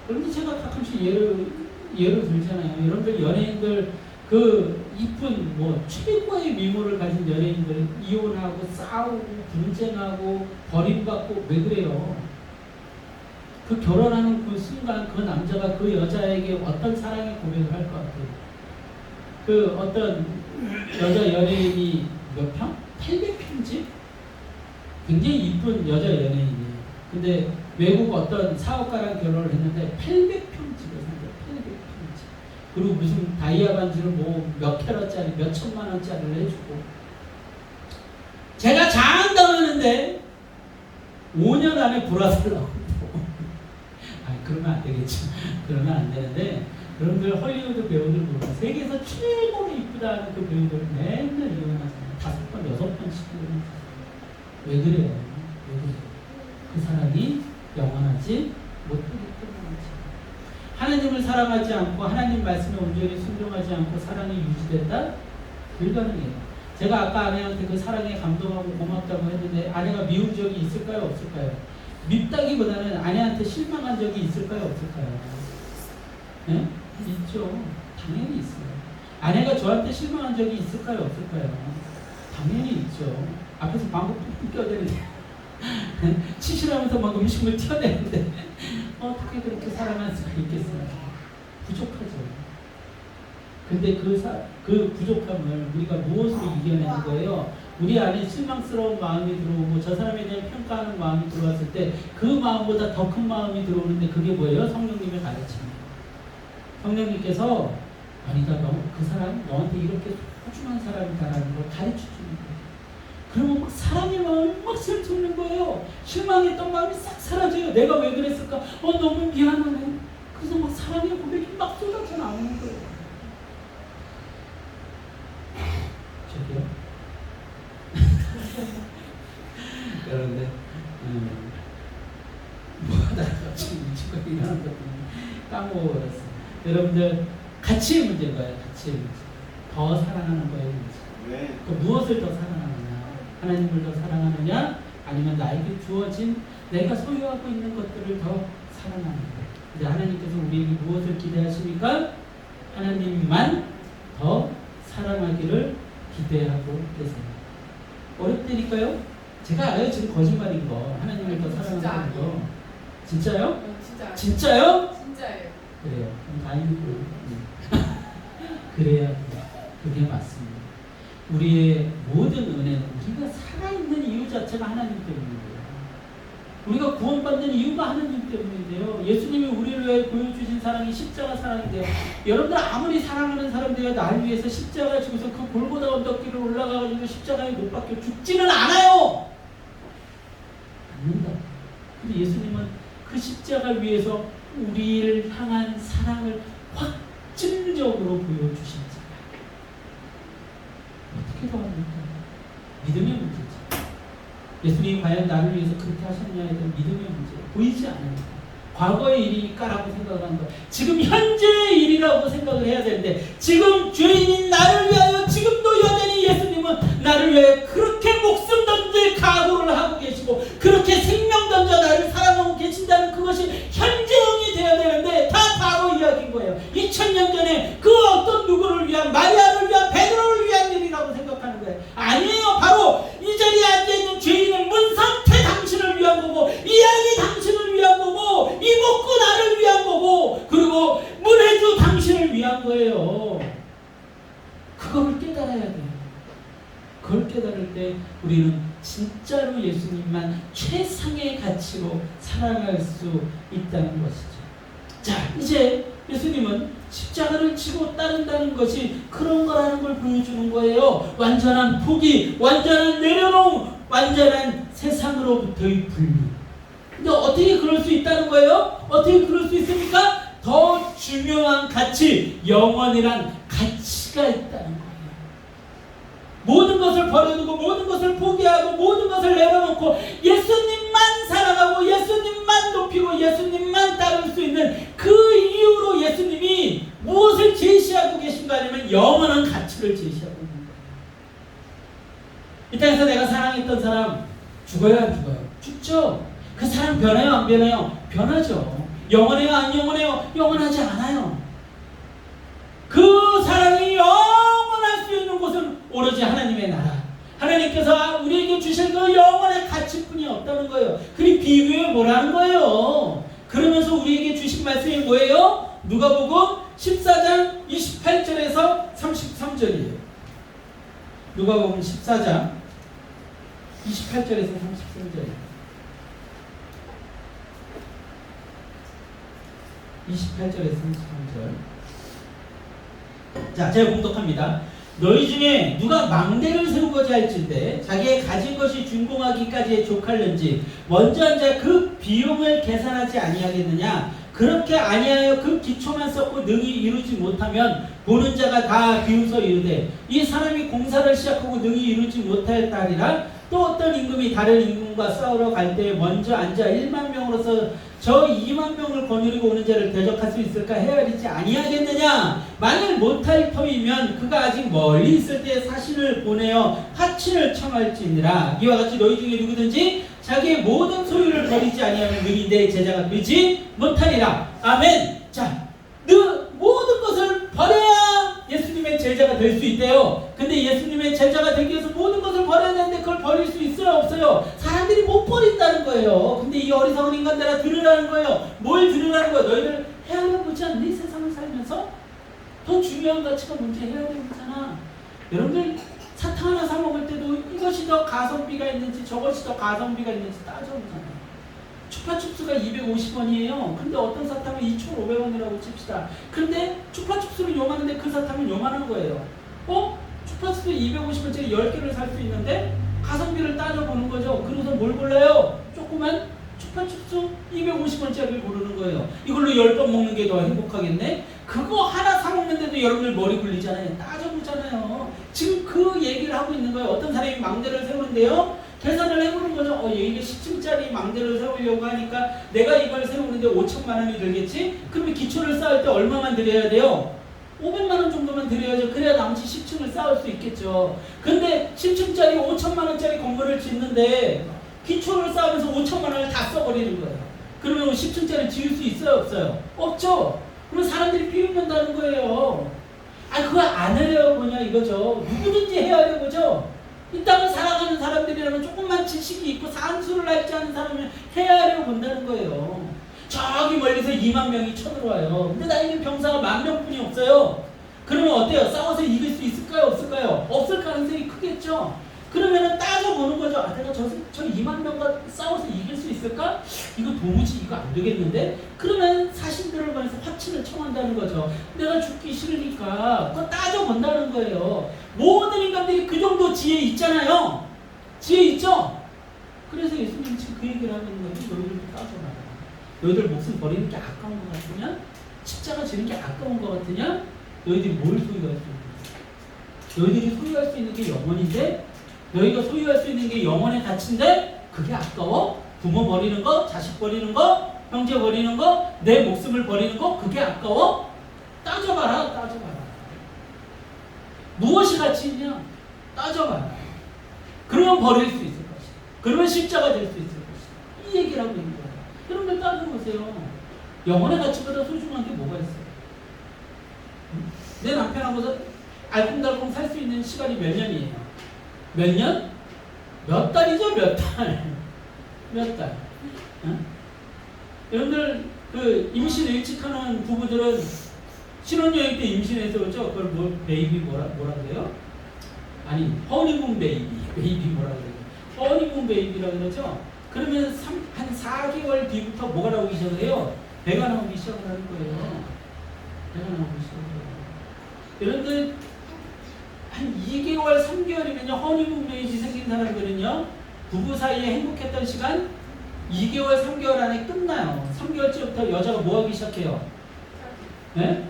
그런데 제가 가끔씩 예를 들잖아요. 여러분들 연예인들 그 이쁜 뭐 최고의 미모를 가진 연예인들 이혼하고 싸우고 분쟁하고 버림받고 왜 그래요? 그 결혼하는 그 순간 그 남자가 그 여자에게 어떤 사랑의 고백을 할 것 같아요? 그 어떤 여자 연예인이 몇 평? 800평집? 굉장히 이쁜 여자 연예인이에요. 근데 외국 어떤 사업가랑 결혼을 했는데 800평집을 산대요. 800평집. 그리고 무슨 다이아 반지를 뭐 몇 캐럿짜리 몇 천만 원짜리를 해주고 제가 장담하는데 5년 안에 불화살 나오고 아니 그러면 안 되겠죠. 그러면 안 되는데 여러분들 헐리우드 배우들 보면 세계에서 최고로 이쁘다는 그 배우들 맨날 이혼하잖아요. 5번, 6번씩 이혼하잖아요. 왜 그래요? 왜 그래요? 그 사람이 영원하지 못하게 끝나지. 하나님을 사랑하지 않고 하나님 말씀에 온전히 순종하지 않고 사랑이 유지된다? 불가능해요. 제가 아까 아내한테 그 사랑에 감동하고 고맙다고 했는데 아내가 미운 적이 있을까요? 없을까요? 밉다기보다는 아내한테 실망한 적이 있을까요? 없을까요? 네? 있죠. 당연히 있어요. 아내가 저한테 실망한 적이 있을까요? 없을까요? 당연히 있죠. 앞에서 방구 푹 껴대는데 치실하면서 막 음식물 튀어내는데 어떻게 그렇게 사랑할 수가 있겠습니까? 부족하죠. 근데 그 부족함을 우리가 무엇으로 이겨내는 거예요? 우리 안에 실망스러운 마음이 들어오고 저 사람에 대한 평가하는 마음이 들어왔을 때 그 마음보다 더 큰 마음이 들어오는데 그게 뭐예요? 성령님의 가르침이에요. 성령님께서 아니다, 그 사람 너한테 이렇게 소중한 사람이다라는 걸 가르쳐주는 거예요. 그러면 막 사람의 마음이 막 슬쩍는 거예요. 실망했던 마음이 싹 사라져요. 내가 왜 그랬을까? 너무 미안하네. 그래서 막 사랑의 고백이 막 쏟아져 나오는 거예요. 저기요? 여러분들 지금 일찍 일어나는 것 때문에 까먹어버렸어. 여러분들 가치의 문제인 거예요. 가치의 문제. 더 사랑하는 거예요. 문제. 네. 그 무엇을 더 사랑하느냐? 하나님을 더 사랑하느냐? 아니면 나에게 주어진 내가 소유하고 있는 것들을 더 사랑하느냐? 근데 하나님께서 우리에게 무엇을 기대하십니까? 하나님만 더 사랑하기를 기대하고 계세요. 어렵다니까요? 제가 알아요. 지금 거짓말인 거. 하나님을 더 사랑하는 거. 진짜요? 진짜. 진짜요? 진짜예요. 그래요. 그럼 다행이고. 그래야 돼요. 그게 맞습니다. 우리의 모든 은혜는 우리가 살아있는 이유 자체가 하나님 때문이에요. 우리가 구원받는 이유가 하나님 때문인데요. 예수님이 우리를 위해 보여주신 사랑이 십자가 사랑인데요. 여러분들 아무리 사랑하는 사람들이 날 위해서 십자가에 죽어서 그 골고다 언덕길을 올라가가지고 십자가에 못 박혀 죽지는 않아요. 않는다. 근데 예수님은 그 십자가 위에서 우리를 향한 사랑을 확증적으로 보여주신 자. 어떻게 더 합니까? 믿음의 문제죠. 예수님이 과연 나를 위해서 그렇게 하셨냐에 대한 믿음의 문제. 보이지 않으니까. 과거의 일이니까라고 생각을 한 거예요. 지금 현재의 일이라고 생각을 해야 되는데 지금 죄인인 나를 위하여 지금도 여전히 예수님은 나를 위하여 그렇게 목숨 던질 각오를 하고 계시고 그렇게 생명 던져 나를 사랑하고 계신다는 그것이 현재형이 되어야 되는데 다 과거 이야기인 거예요. 2000년 전에 그 어떤 누구를 위한 마리아를 위한 베드로를 위한 일이라고 생각하는 거예요. 아니에요. 바로 이 자리에 앉아있는 죄인은 문상태 당신을 위한 거고 이양이 당신을 위한 거고 이복구 나를 위한 거고 그리고 문혜주 당신을 위한 거예요. 그걸 깨달아야 돼요. 그걸 깨달을 때 우리는 진짜로 예수님만 최상의 가치로 살아갈 수 있다는 것이죠. 자, 이제 예수님은 십자가를 지고 따른다는 것이 그런 거라는 걸 보여주는 거예요. 완전한 포기, 완전한 내려놓음, 완전한 세상으로부터의 분리. 근데 어떻게 그럴 수 있다는 거예요? 어떻게 그럴 수 있습니까? 더 중요한 가치, 영원이란 가치가 있다는 거예요. 모든 것을 버려두고 모든 것을 포기하고 모든 것을 내려놓고 예수님만 사랑하고 예수님만 높이고 예수님만 따를 수 있는 그 이유로 예수님이 무엇을 제시하고 계신가 하면 영원한 가치를 제시하고 있는 거예요. 이 땅에서 내가 사랑했던 사람 죽어요 안 죽어요? 죽죠. 그 사람 변해요 안 변해요? 변하죠. 영원해요 안 영원해요? 영원하지 않아요. 그 사랑이 영원할 수 있는 곳은 오로지 하나님의 나라. 하나님께서 우리에게 주신 그 영원의 가치뿐이 없다는 거예요. 그리 비교해 뭐라는 거예요. 그러면서 우리에게 주신 말씀이 뭐예요? 누가복음 14장 28절에서 33절이에요. 누가복음 14장 28절에서 33절이에요. 28절에서 33절. 자, 제가 공독합니다. 너희 중에 누가 망대를 세우고자 할진대 자기의 가진 것이 준공하기까지에 족할는지 먼저 앉아 그 비용을 계산하지 아니하겠느냐. 그렇게 아니하여 그 기초만 쌓고 능히 이루지 못하면 보는 자가 다 비웃어 이르되 이 사람이 공사를 시작하고 능히 이루지 못하였다리라. 또 어떤 임금이 다른 임금과 싸우러 갈 때 먼저 앉아 1만 명으로서 저 2만 명을 거느리고 오는 자를 대적할 수 있을까 헤아리지 아니하겠느냐. 만일 못할 터이면 그가 아직 멀리 있을 때 사신을 보내어 하친을 청할지니라. 이와 같이 너희 중에 누구든지 자기의 모든 소유를 버리지 아니하면 능히 내 제자가 되지 못하리라. 아멘. 자, 모든 것을 버려야 예수님의 제자가 될 수 있대요. 근데 예수님의 제자가 되기 위해서 모든 것을 버려야 되는데 그걸 버릴 수 있어요 없어요? 사람들이 못 버린다는 거예요. 근데 이 어리석은 인간들아 들으라는 거예요. 뭘 들으라는 거예요? 너희들 헤아려보지 않니? 세상을 살면서 더 중요한 가치가 뭔지 헤아려보잖아. 여러분들 사탕 하나 사 먹을 때도 이것이 더 가성비가 있는지 저것이 더 가성비가 있는지 따져보잖아요. 추파춥스가 250원이에요. 근데 어떤 사탕은 2,500원이라고 칩시다. 근데 추파춥스는 요만한데 그 사탕은 요만한 거예요. 추파춥스 250원짜리 10개를 살 수 있는데 가성비를 따져보는 거죠. 그래서 뭘 골라요? 조그만 추파춥스 250원짜리를 고르는 거예요. 이걸로 10번 먹는 게 더 행복하겠네? 그거 하나 사 먹는데도 여러분들 머리 굴리잖아요. 따져보잖아요. 지금 그 얘기를 하고 있는 거예요. 어떤 사람이 망대를 세우는데요. 계산을 해보는 거죠. 이게 10층짜리 망대를 세우려고 하니까 내가 이걸 세우는데 5천만 원이 들겠지? 그러면 기초를 쌓을 때 얼마만 들여야 돼요? 500만 원 정도만 들여야죠. 그래야 나머지 10층을 쌓을 수 있겠죠. 근데 10층짜리 5천만 원짜리 건물을 짓는데 기초를 쌓으면서 5천만 원을 다 써버리는 거예요. 그러면 10층짜리 지을 수 있어요? 없어요? 없죠. 그럼 사람들이 비웃는다는 거예요. 그거 안 하려고 뭐냐 이거죠. 누구든지 해야 하는 거죠. 이 땅을 살아가는 사람들이라면 조금만 지식이 있고 산수를 알지 않은 사람은 해야 하려고 본다는 거예요. 저기 멀리서 2만 명이 쳐들어와요. 근데 나에게 병사가 10,000명뿐이 없어요. 그러면 어때요? 싸워서 이길 수 있을까요? 없을까요? 없을 가능성이 크겠죠. 그러면은 따져보는 거죠. 내가 저 2만 명과 싸워서 이길 수 있을까? 이거 도무지 이거 안 되겠는데? 그러면 사신들을 보내서 화친을 청한다는 거죠. 내가 죽기 싫으니까 그거 따져본다는 거예요. 모든 인간들이 그 정도 지혜 있잖아요. 지혜 있죠? 그래서 예수님이 지금 그 얘기를 하는 거예요. 너희들 따져봐라. 너희들 목숨 버리는 게 아까운 것 같으냐? 십자가 지는 게 아까운 것 같으냐? 너희들이 뭘 소유할 수 있는 거야? 너희들이 소유할 수 있는 게 영혼인데 너희가 소유할 수 있는 게 영혼의 가치인데 그게 아까워? 부모 버리는 거, 자식 버리는 거, 형제 버리는 거, 내 목숨을 버리는 거 그게 아까워? 따져봐라, 따져봐라. 무엇이 가치 있냐? 따져봐라. 그러면 버릴 수 있을 것이다. 그러면 십자가 될 수 있을 것이다. 이 얘기를 하고 있는 거예요. 여러분들 따져보세요. 영혼의 가치보다 소중한 게 뭐가 있어요? 내 남편하고서 알콩달콩 살 수 있는 시간이 몇 년이에요? 몇 년? 몇 달이죠? 몇 달? 몇 달? 여러분들 그 임신 일찍 하는 부부들은 신혼여행 때 임신해서 그렇죠? 그걸 뭐 베이비 뭐라 그래요? 아니 허니문 베이비 뭐라 그래요? 허니문 베이비라 그러죠? 그러면 한 4개월 뒤부터 뭐가 나오기 시작을 해요? 배가 나오기 시작을 하는 거예요. 배가 나오기 시작을 해요. 여러분들 한 2개월, 3개월이면요 허니문 베이비 생긴 사람들은요 부부 사이에 행복했던 시간 2개월, 3개월 안에 끝나요. 3개월째부터 여자가 뭐 하기 시작해요? 네?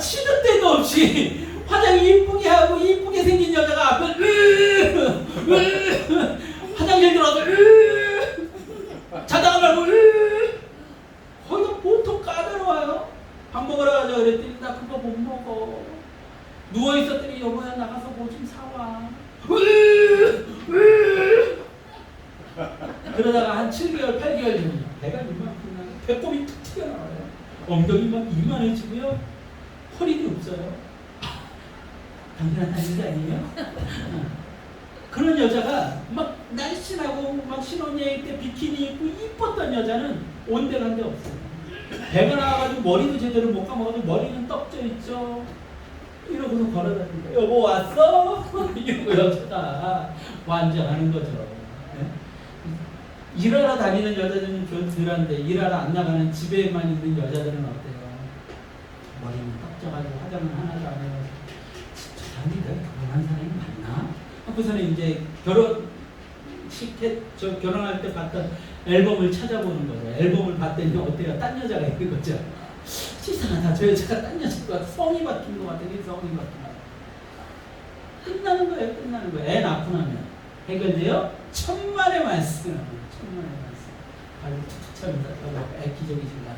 시도 때도 없이 화장 이쁘게 하고 이쁘게 생긴 여자가 앞에 화장실 들어가서 자다가 말고 거기서 보통 까다로워요. 밥 먹으러 가자 그랬더니 나 그거 못 먹어. 누워있었더니 여보야 나가서 뭐 좀 사와. 그러다가 한 7개월, 8개월 되면 배가 이만큼 나요. 배꼽이 툭 튀어나와요. 엉덩이만 이만해지고요. 허리도 없어요. 당연한 게 아니에요? 그런 여자가 막 날씬하고 막 신혼여행 때 비키니 입고 이뻤던 여자는 온데간데 없어요. 배가 나와가지고 머리도 제대로 못 감아가지고 머리는 떡져 있죠. 이러고서 걸어다니는 거예요. 여보 왔어? 이러고 여자가 완전하는 거죠. 네? 일하러 다니는 여자들은 좀 덜한데 일하러 안 나가는 집에만 있는 여자들은 어때요? 머리는 떡져가지고 화장은 하나도 안 해가지고 저 사람이 내가 결혼한 사람이 맞나? 하고서는 이제 결혼할 때 봤던 앨범을 찾아보는 거죠. 앨범을 봤더니 어때요? 딴 여자가 있는 거죠. 이상하다. 저 여자가 딴 여자인 것 같아. 성이 바뀐 것 같아. 성이 바뀐 것 같아. 끝나는 거예요. 끝나는 거예요. 애 낳고 나면 해결돼요? 천만의 말씀. 천만의 말씀. 발로 툭툭 차면서 애 기저귀질라.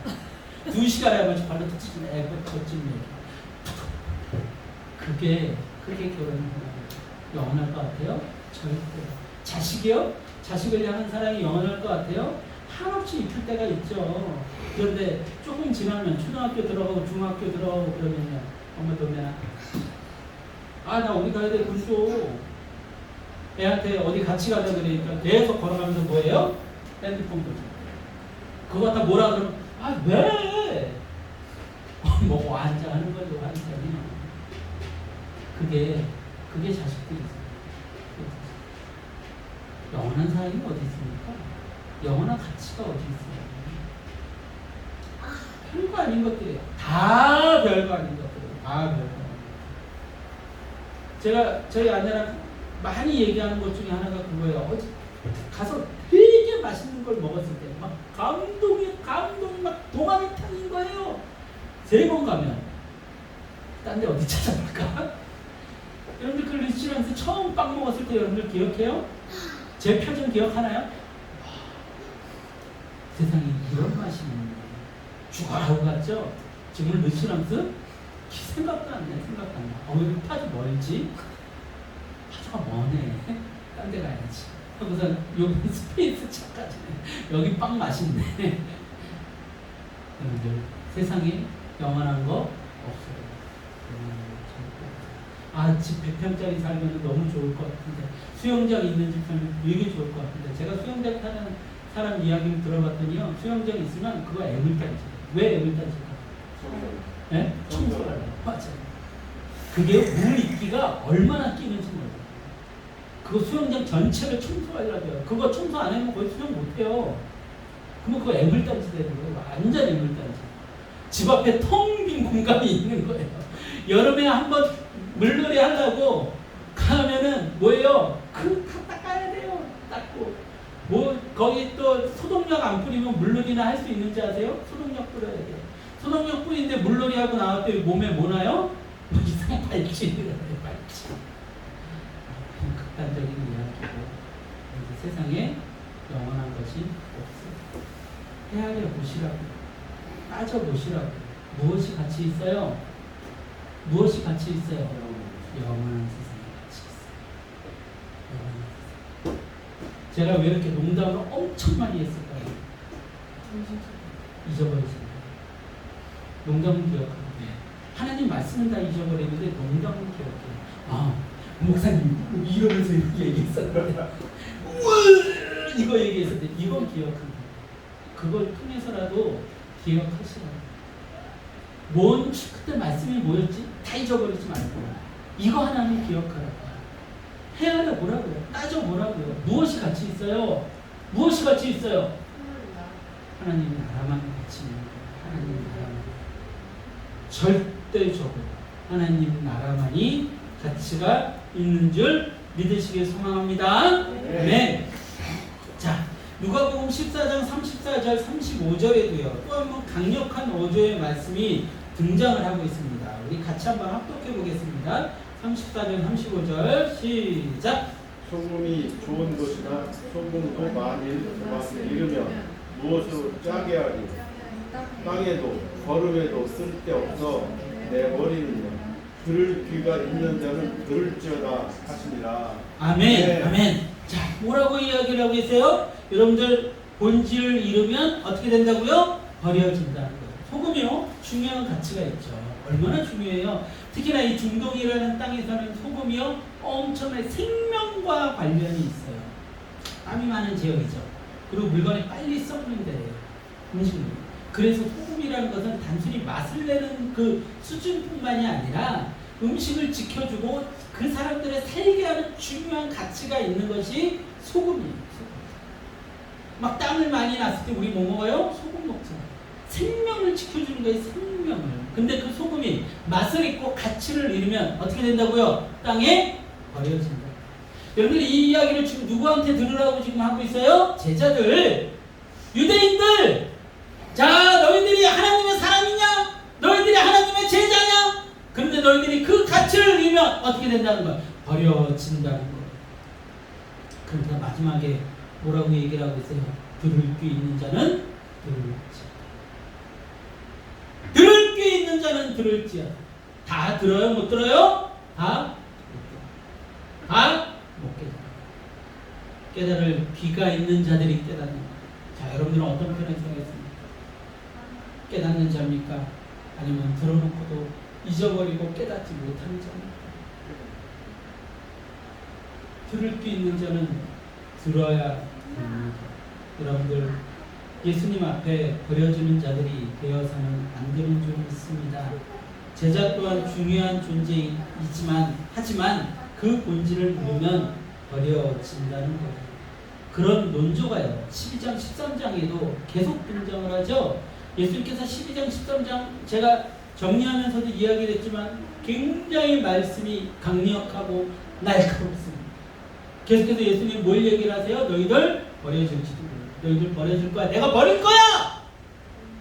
2시간에 한 번씩 발로 툭툭 치면 애 거친 얘기. 그게 결혼인 거예요. 영원할 것 같아요? 절대. 자식이요? 자식을 향한 사랑이 영원할 것 같아요? 한없이 있을 때가 있죠. 그런데 조금 지나면 초등학교 들어가고 중학교 들어가고 그러면요. 엄마 돈 내놔. 나 어디 가야 돼? 글쎄. 애한테 어디 같이 가자 그러니까 계속 걸어가면서 뭐예요? 핸드폰 보죠. 그거 갖다 뭐라 그러면 왜? 뭐 완장하는 거죠. 완장이. 그게 자식들이죠. 영원한 사랑이 어디 있습니까? 영원한 가치가 어디 있어요? 별거 아닌 것들이에요. 다 별거 아닌 것들이에요. 다 별거 아닌 것들. 제가 저희 아내랑 많이 얘기하는 것 중에 하나가 그거예요. 어디 가서 되게 맛있는 걸 먹었을 때 막 감동이 막 동화미탕인 거예요. 3번 가면 딴 데 어디 찾아볼까? 여러분들 그 르시랑스 처음 빵 먹었을 때 여러분들 기억해요? 제 표정 기억하나요? 세상에 이런 맛이 있는데 죽어라고 갔죠? 지금 르시랑스 생각도 안 나, 생각도 안 나. 여기 파주 멀지? 파주가 머네. 딴 데 가야지. 하고서 여기 스페이스 차까지 여기 빵 맛있네. 여러분들 세상에 영원한 거 없어요. 아, 집 100평짜리 살면 너무 좋을 것 같은데 수영장 있는 집 살면 되게 좋을 것 같은데 제가 수영장 타는 사람 이야기를 들어봤더니요, 수영장 있으면 그거 애물단지. 왜 애물단지일까? 네? 청소하려고. 맞아요. 그게 물 있기가 얼마나 끼는지 몰라요. 그거 수영장 전체를 청소하려고요. 그거 청소 안 하면 거의 수영 못해요. 그러면 그거 애물단지 되는 거예요. 완전 애물단지. 집 앞에 텅 빈 공간이 있는 거예요. 여름에 한번 물놀이 하려고 가면은 뭐예요? 다 닦아야 돼요. 닦고. 뭐 거기 또 소독약 안 뿌리면 물놀이나 할 수 있는지 아세요? 소독약 뿌려야 돼요. 소독약 뿌리는데 물놀이 하고 나왔더니 몸에 뭐 나요? 이상 발진이라요. 발진. 극단적인 이야기고 세상에 영원한 것이 없어요. 헤아려 보시라고, 따져 보시라고. 무엇이 가치 있어요? 무엇이 가치 있어요? 영원한 세상에 가치 있어요. 영원한 세상. 제가 왜 이렇게 농담을 엄청 많이 했을까요? 잊어버리시나요? 농담은 기억합니다. 하나님 말씀은 다 잊어버리는데 농담은 기억해요. 아, 목사님 이러면서 이렇게 얘기했었는데 이거 얘기했었는데 이건 기억합니다. 그걸 통해서라도 기억하시라고. 그때 말씀이 뭐였지? 다 잊어버리지 말고 이거 하나는 기억하라고. 헤아려 보라고요. 따져 보라고요. 무엇이 가치 있어요? 무엇이 가치 있어요? 하나님 나라만 가치 있는 거예요. 하나님 나라만. 절대적으로 하나님 나라만이 가치가 있는 줄 믿으시길 소망합니다. 네. 자, 누가복음 14장 34절 35절에도요 또 한 번 강력한 어조의 말씀이 등장을 하고 있습니다. 우리 같이 한번 합독해 보겠습니다. 34절 35절 시작. 소금이 좋은 것이나 소금도 만일 맛을 잃으면 무엇으로 짜게 하리. 땅에도 거름에도 쓸데없어 내버리느냐. 들을 귀가 있는 자는 들을지어다 하시니라. 아멘. 네. 아멘. 자, 뭐라고 이야기를 하고 계세요? 여러분들 본질을 잃으면 어떻게 된다고요? 버려진다는 거예요. 소금이요 중요한 가치가 있죠. 얼마나 중요해요. 특히나 이 중동이라는 땅에서는 소금이요 엄청난 생명과 관련이 있어요. 땀이 많은 지역이죠. 그리고 물건이 빨리 썩는 데예요. 음식물. 그래서 소금이라는 것은 단순히 맛을 내는 그 수준뿐만이 아니라 음식을 지켜주고 그 사람들의 살게 하는 중요한 가치가 있는 것이 소금이에요. 소금. 막 땀을 많이 났을 때 우리 뭐 먹어요? 소금 먹잖아요. 생명을 지켜주는 거예요. 생명을. 근데 그 소금이 맛을 잃고 가치를 잃으면 어떻게 된다고요? 땅에 버려진다. 여러분들 이 이야기를 지금 누구한테 들으라고 지금 하고 있어요? 제자들, 유대인들. 자, 너희들이 하나님의 사람이냐? 너희들이 하나님의 제자냐? 그런데 너희들이 그 가치를 잃으면 어떻게 된다는 거야? 버려진다는 거야. 그러니까 마지막에 뭐라고 얘기를 하고 있어요? 들을 귀 있는 자는 들을지어다. 들을 귀 있는 자는 들을지어다. 다 들어요? 못 들어요? 다 못 깨달아. 깨달을 귀가 있는 자들이 깨닫는 거야. 자, 여러분들은 어떤 표현을 생각했습니까? 깨닫는 자입니까? 아니면 들어놓고도 잊어버리고 깨닫지 못하는 자입니까? 들을 귀 있는 자는 들어야 됩니다. 여러분들 예수님 앞에 버려지는 자들이 되어서는 안 되는 줄 믿습니다. 제자 또한 중요한 존재이지만 하지만 그 본질을 잃으면 버려진다는 거예요. 그런 논조가요 12장 13장에도 계속 등장을 하죠. 예수님께서 12장 13장 제가 정리하면서도 이야기를 했지만 굉장히 말씀이 강력하고 날카롭습니다. 계속해서 예수님 뭘 얘기를 하세요? 너희들 버려질지도 몰라. 너희들 버려질 거야. 내가 버릴 거야.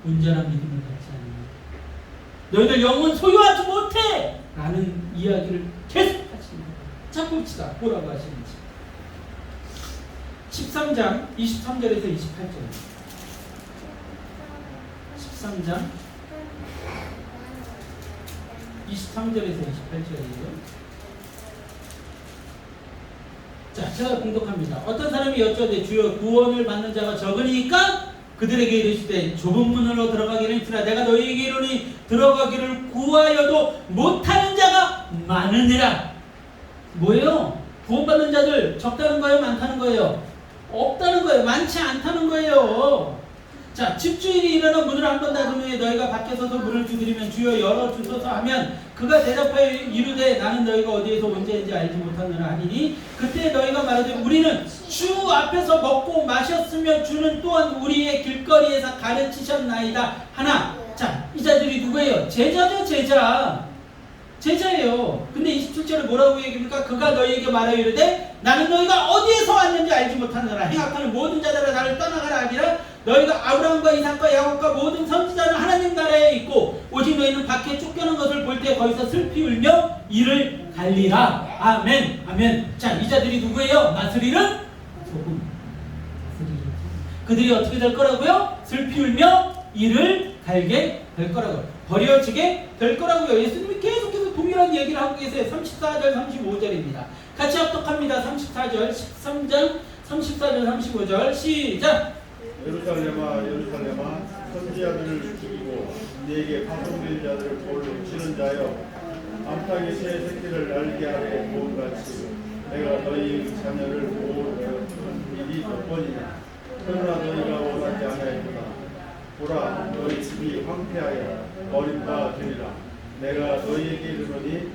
온전한 믿음을 갖지 않으면 너희들 영혼 소유하지 못해 라는 이야기를 계속 하십니다. 자, 봅시다. 뭐라고 하시는지. 13장 23절에서 28절. 13장 23절에서 28절이에요. 자, 제가 공독합니다. 어떤 사람이 여쭤되 주여 구원을 받는 자가 적으니까 그들에게 이르시되 좁은 문으로 들어가기를 힘쓰라. 내가 너희에게 이르니 들어가기를 구하여도 못하는 자가 많으니라. 뭐예요? 구원받는 자들 적다는 거예요? 많다는 거예요? 없다는 거예요. 많지 않다는 거예요. 자, 집주인이 일어나 문을 한번 닫은 후에 너희가 밖에 서서 문을 두드리면 주여 열어주소서 하면 그가 대답하여 이르되 나는 너희가 어디에서 언제인지 알지 못하느라 하리니 그때 너희가 말하되 우리는 주 앞에서 먹고 마셨으며 주는 또한 우리의 길거리에서 가르치셨나이다 하나. 자, 이 자들이 누구예요? 제자죠, 제자. 제자예요. 근데 27절에 뭐라고 얘기합니까? 그가 너희에게 말하여 이르되 나는 너희가 어디에서 왔는지 알지 못하느라 행악하는 모든 자들아 나를 떠나가라 하리라. 너희가 아브라함과 이삭과 야곱과 모든 선지자는 하나님 나라에 있고 오직 너희는 밖에 쫓겨난 것을 볼 때 거기서 슬피 울며 이를 갈리라. 아멘. 아멘. 자, 이 자들이 누구예요? 나스리는 소금. 그들이 어떻게 될 거라고요? 슬피 울며 이를 갈게 될 거라고요. 버려지게 될 거라고요. 예수님이 계속해서 동일한 얘기를 하고 계세요. 34절 35절입니다. 같이 합독합니다. 34절 13장 34절 35절 시작. 예루살렘아 예루살렘아 선지자들을 죽이고 네게 파송된 자들을 돌로 치는 자여 암탉이 새 새끼를 날게 하되 모음같이 내가 너희 자녀를 보호하는 일이 몇 번이냐. 그러나 너희가 원하지 아니하였구나. 보라 너희 집이 황폐하여 버림바 되리라. 내가 너희에게 이르노니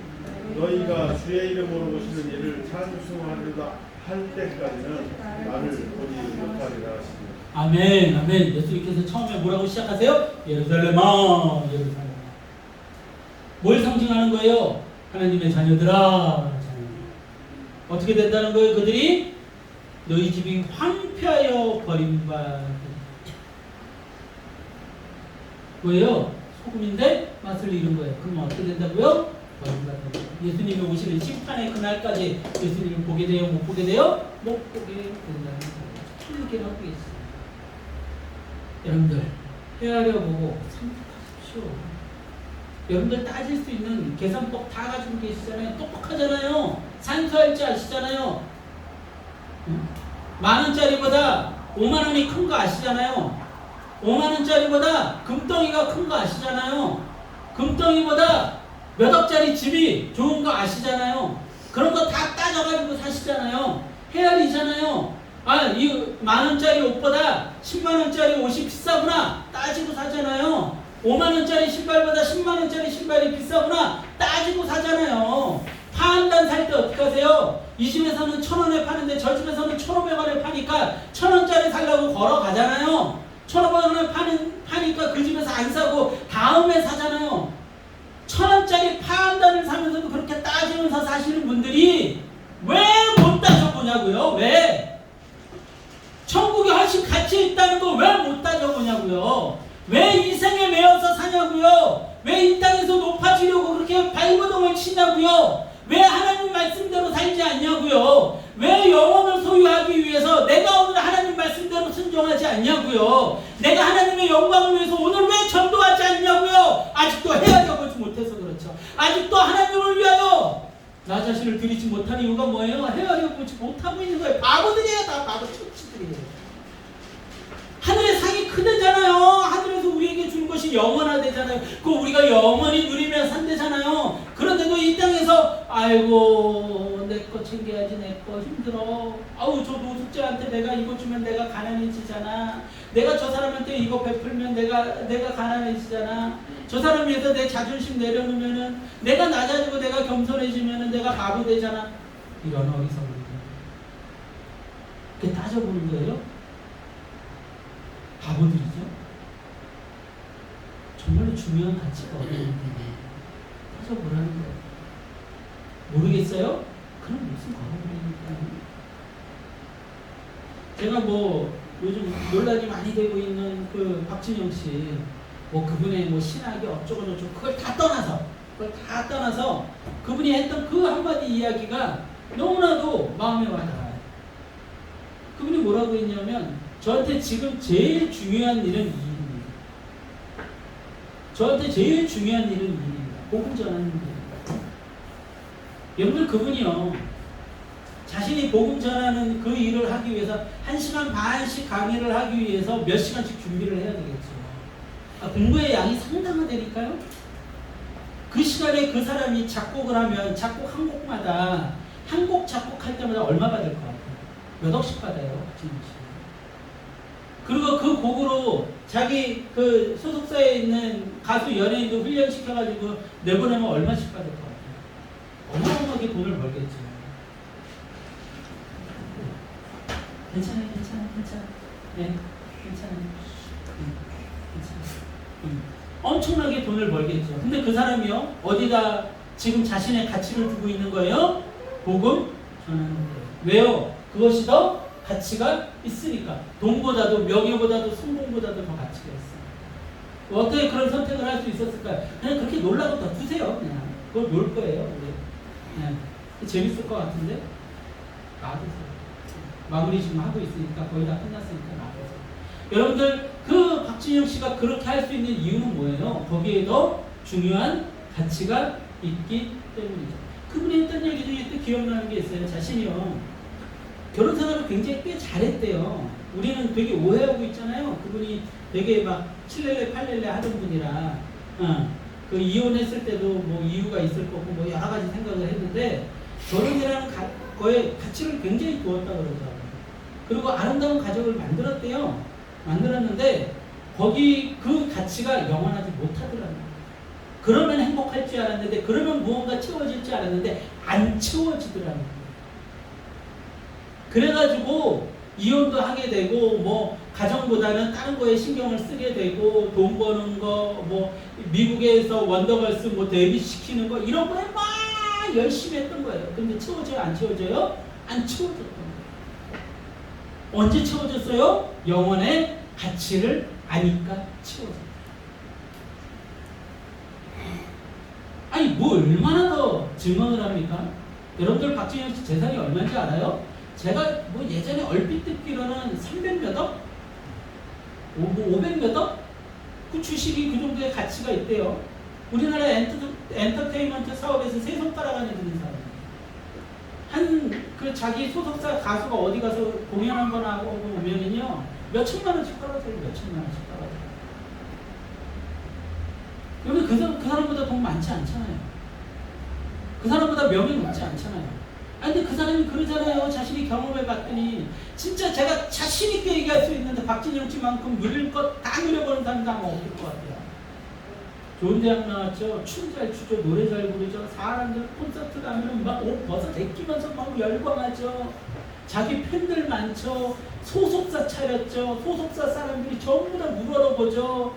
너희가 주의 이름으로 오시는 일을 찬송하리라 할 때까지는 나를 보지 못하리라 하시니. 아멘. 아멘. 예수님께서 처음에 뭐라고 시작하세요? 예루살렘아 예루살렘아. 뭘 상징하는 거예요? 하나님의 자녀들아. 어떻게 된다는 거예요? 그들이 너희 집이 황폐하여 버림바. 뭐예요? 소금인데 맛을 잃은 거예요. 그럼 어떻게 된다고요? 버림바. 예수님이 오시는 심판의 그날까지 예수님을 보게 돼요? 못 보게 돼요? 못 보게 된다는 거예요. 틀리게 하고 있어요. 여러분들 헤아려 보고 선택하십시오. 여러분들 따질 수 있는 계산법 다 가지고 계시잖아요. 똑똑하잖아요. 산수할 줄 아시잖아요. 10,000원짜리보다 50,000원이 큰 거 아시잖아요. 50,000원짜리보다 금덩이가 큰 거 아시잖아요. 금덩이보다 몇 억짜리 집이 좋은 거 아시잖아요. 그런 거 다 따져가지고 사시잖아요. 헤아리잖아요. 아, 이 10,000원짜리 옷보다 100,000원짜리 옷이 비싸구나 따지고 사잖아요. 50,000원짜리 신발보다 100,000원짜리 신발이 비싸구나 따지고 사잖아요. 파 한 단 살 때 어떻게 하세요? 이 집에서는 1,000원에 파는데 저 집에서는 1,500원에 파니까 1,000원짜리 살려고 걸어가잖아요. 1,500원에 파니까 그 집에서 안 사고 다음에 사잖아요. 1,000원짜리 파 한 단을 사면서도 그렇게 따지면서 사시는 분들이 왜 못 따져보냐고요? 왜? 천국이 훨씬 가치 있다는 거 왜 못 따져보냐고요? 왜 인생에 매여서 사냐고요? 왜 이 땅에서 높아지려고 그렇게 발버둥을 치냐고요? 왜 하나님 말씀대로 살지 않냐고요? 왜 영혼을 소유하기 위해서 내가 오늘 하나님 말씀대로 순종하지 않냐고요? 내가 하나님의 영광을 위해서 오늘 왜 전도하지 않냐고요? 아직도 헤아려보지 못해서 그렇죠. 아직도 하나님을 위하여 나 자신을 드리지 못한 이유가 뭐예요? 헤아려보지 못하고 있는 거예요. 바보들이에요. 다 바보 천치들이에요. 하늘의 상이 크대잖아요. 하늘에서 우리에게 준 것이 영원하대잖아요. 그 우리가 영원히 누리며 산대잖아요. 그런데도 이 땅에서 아이고 내 거 챙겨야지, 내 거 힘들어. 아우 저 노숙자한테 내가 이거 주면 내가 가난해지잖아. 내가 저 사람한테 이거 베풀면 내가 가난해지잖아. 저 사람 위해서 내 자존심 내려놓으면은 내가 낮아지고 내가 겸손해지면은 내가 바보 되잖아. 이런 어리석은 그게 따져보는 거예요. 바보들이죠. 정말로 중요한 가치가 없는데 따져보라는 거예요. 모르겠어요? 그럼 무슨 바보들이니까. 제가 뭐 요즘 논란이 많이 되고 있는 그 박진영 씨, 뭐 그분의 뭐 신학이 어쩌고저쩌고 그걸 다 떠나서 그분이 했던 그 한마디 이야기가 너무나도 마음에 와닿아요. 그분이 뭐라고 했냐면 저한테 지금 제일 중요한 일은 이 일입니다. 저한테 제일 중요한 일은 이 일입니다. 복음 전하는 일입니다. 여러분들 그분이요. 자신이 복음 전하는 그 일을 하기 위해서 1시간 반씩 강의를 하기 위해서 몇 시간씩 준비를 해야 되겠죠. 공부의 양이 상당하다니까요. 그 시간에 그 사람이 작곡을 하면 작곡 한 곡마다 한 곡 작곡할 때마다 얼마 받을 것 같아요? 몇 억씩 받아요. 그리고 그 곡으로 자기 그 소속사에 있는 가수 연예인도 훈련시켜가지고 내보내면 얼마씩 받을 것 같아요? 어마어마하게 돈을 벌겠죠. 괜찮아요. 네, 괜찮아요. 엄청나게 돈을 벌겠죠. 근데 그 사람이요, 어디다 지금 자신의 가치를 두고 있는 거예요? 복음 전하는 거예요. 왜요? 그것이 더 가치가 있으니까. 돈보다도, 명예보다도, 성공보다도 더 가치가 있어요. 어떻게 그런 선택을 할 수 있었을까요? 그냥 그렇게 놀라고 더 두세요. 그냥 그걸 놀 거예요. 그냥 재밌을 것 같은데 놔두세요. 마무리 지금 하고 있으니까 거의 다 끝났으니까 놔두세요. 여러분들 그 박진영 씨가 그렇게 할 수 있는 이유는 뭐예요? 거기에 더 중요한 가치가 있기 때문이죠. 그분이 했던 얘기 중에 또 기억나는 게 있어요. 자신이요, 결혼 생활을 굉장히 꽤 잘했대요. 우리는 되게 오해하고 있잖아요. 그분이 되게 막 7렐레 8렐레 하던 분이라 그 이혼했을 때도 뭐 이유가 있을 거고 뭐 여러 가지 생각을 했는데 결혼이라는 거에 가치를 굉장히 두었다고 그러죠. 그리고 아름다운 가족을 만들었대요. 만들었는데 거기 그 가치가 영원하지 못하더라고요. 그러면 행복할 줄 알았는데, 그러면 무언가 채워질 줄 알았는데 안 채워지더라고요. 그래가지고 이혼도 하게 되고 뭐 가정보다는 다른 거에 신경을 쓰게 되고 돈 버는 거, 뭐 미국에서 원더걸스 뭐 데뷔시키는 거 이런 거에 막 열심히 했던 거예요. 근데 채워져요? 안 채워져요? 안 채워졌던 거예요. 언제 채워졌어요? 영혼의 가치를 아니까 채워졌어요. 아니 뭐 얼마나 더 증언을 합니까? 여러분들 박진영 씨 재산이 얼마인지 알아요? 제가 뭐 예전에 얼핏 듣기로는 300몇 억? 500몇 억? 그 주식이 그 정도의 가치가 있대요. 우리나라 엔터테인먼트 사업에서 세 손가락 안에 드는 사람. 그 자기 소속사 가수가 어디 가서 공연한 거나 하고 오면은요, 몇 천만 원씩 떨어져요. 몇 천만 원씩 떨어져요. 여러분 그 사람보다 돈 많지 않잖아요. 그 사람보다 명예 높지 않잖아요. 아니 근데 그 사람이 그러잖아요. 자신이 경험해 봤더니 진짜 제가 자신 있게 얘기할 수 있는데 박진영 씨만큼 누릴 것 다 누려보는 사람도 아마 없을 것 같아요. 좋은 대학 나왔죠. 춤 잘 추죠. 노래 잘 부르죠. 사람들 콘서트 가면은 막 옷 벗어 제끼면서 막 열광하죠. 자기 팬들 많죠. 소속사 차렸죠. 소속사 사람들이 전부 다 물어보죠.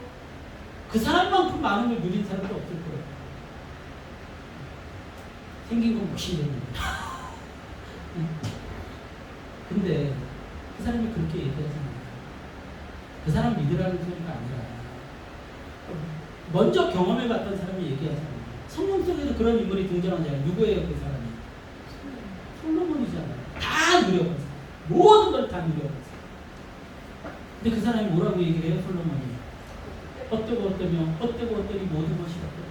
그 사람만큼 많은 걸 누린 사람도 없을 거예요. 생긴 건 무시됩니다. 근데 그 사람이 그렇게 얘기하잖아요. 그 사람 믿으라는 소리가 아니라 먼저 경험해봤던 사람이 얘기하잖아요. 성경 속에도 그런 인물이 등장하잖아요. 누구예요 그 사람이? 솔로몬이잖아요. 다 누려본 사람. 모든 걸 다 누려본 사람. 근데 그 사람이 뭐라고 얘기를 해요? 솔로몬이 어때고 어떠니 모든 것이 어떠니.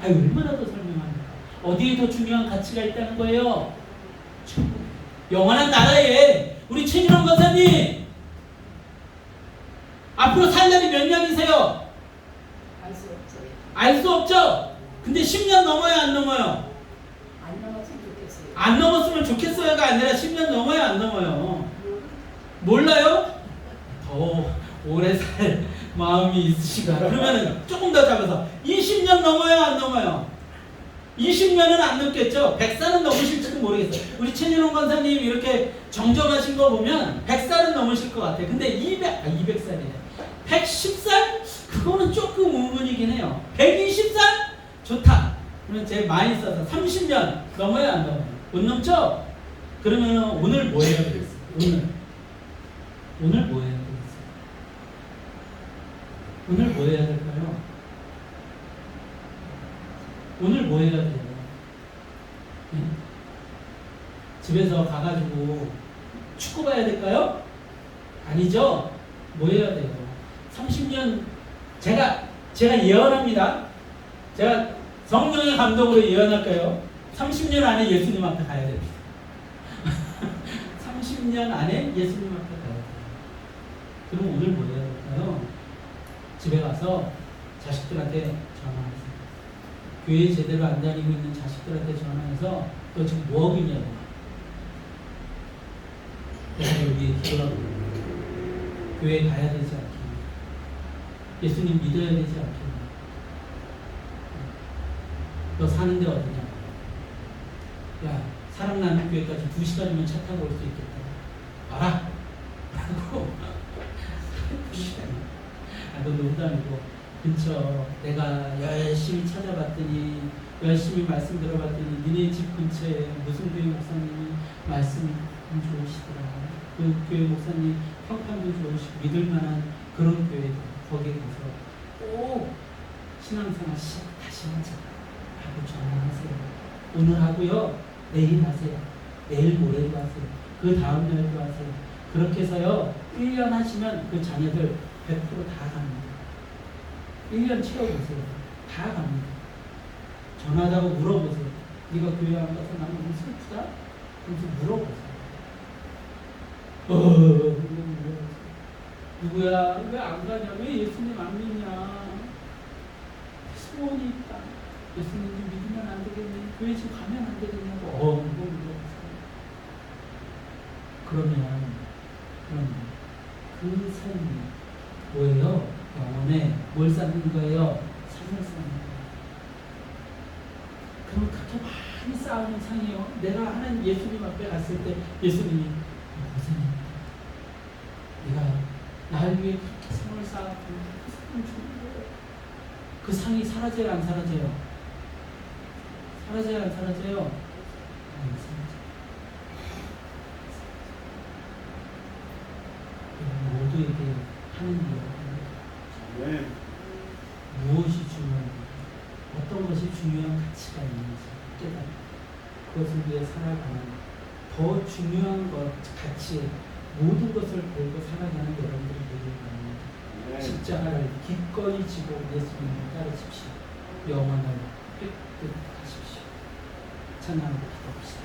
아유 얼마나 더 설명합니까? 어디에 더 중요한 가치가 있다는 거예요? 영원한 나라에. 우리 최진원 권사님 앞으로 살 날이 몇 년이세요? 알 수 없어요. 알 수 없죠? 근데 10년 넘어요 안 넘어요? 안 넘었으면 좋겠어요. 안 넘었으면 좋겠어요가 아니라 10년 넘어요 안 넘어요? 몰라요? 더 오래 살 마음이 있으시다. 그러면은 조금 더 잡아서 20년 넘어요 안 넘어요? 20년은 안 넘겠죠? 100살은 넘으실지도 모르겠어요. 우리 최진원 권사님 이렇게 정정하신 거 보면 100살은 넘으실 것 같아요. 근데 200살이네. 110살? 그거는 조금 의문이긴 해요. 120살? 좋다. 그러면 제일 많이 써서 30년 넘어야 안 넘어요? 못 넘죠? 그러면 오늘 뭐 해야 되겠어요? 오늘 뭐 해야 되겠어요? 오늘 뭐 해야 될까요? 오늘 뭐 해야 돼요? 네? 집에서 가가지고 축구 봐야 될까요? 아니죠. 뭐 해야 돼요? 30년 제가 예언합니다. 제가 성령의 감동으로 예언할까요? 30년 안에 예수님 앞에 가야 됩니다. 30년 안에 예수님 앞에 가야 돼요. 그럼 오늘 뭐 해야 될까요? 집에 가서 자식들한테 전화하세요. 교회 제대로 안 다니고 있는 자식들한테 전화해서 너 지금 뭐 하고 있냐고. 내가 여기 기도하고 교회 가야 되지 않겠냐. 예수님 믿어야 되지 않겠냐. 너 사는데 어디냐. 야, 사랑나는 교회까지 2시간이면 차 타고 올 수 있겠다. 와라! 라고 2시간. 너 농담이고 근처 내가 열심히 찾아봤더니 열심히 말씀 들어봤더니 니네 집 근처에 무슨 교회 목사님이 말씀 좋으시더라. 그 교회 목사님 평판도 좋으시고 믿을만한 그런 교회도 거기에 가서 꼭 신앙생활 다시 하자 하고 전화하세요. 오늘 하고요. 내일 하세요. 내일 모레도 하세요. 그 다음 날도 하세요. 그렇게 해서요. 1년 하시면 그 자녀들 100% 다 갑니다. 1년 채워보세요. 다 갑니다. 전화하다가 물어보세요. 네가 교회 안 가서 나는 너무 슬프다? 그래서 물어보세요. 누구야? 왜 안 가냐? 왜 예수님 안 믿냐? 소원이 있다. 예수님 좀 믿으면 안 되겠니? 교회 좀 가면 안 되겠냐고. 이거 물어보세요. 그러면 그 삶이 뭐예요? 영혼에 뭘 쌓는 거예요? 상을 쌓는 거예요. 그럼 그렇게 많이 쌓아놓은 상이에요. 내가 하나님 예수님 앞에 갔을 때 예수님이 고생했다. 네가 날 위해 그렇게 상을 쌓았고 그 상을 주는 거예요. 그 상이 사라져요? 안 사라져요? 사라져요? 안 사라져요? 안 사라져요. 모두에게 하는 이야기입니다. 네. 무엇이 중요한지, 어떤 것이 중요한 가치가 있는지 깨닫고 그것을 위해 살아가는 더 중요한 것, 가치에 모든 것을 걸고 살아가는 여러분들이 되길 바랍니다. 네. 십자가를 기꺼이 지고 예수님을 따르십시오. 영원을 획득하십시오. 찬양을 기도합시다.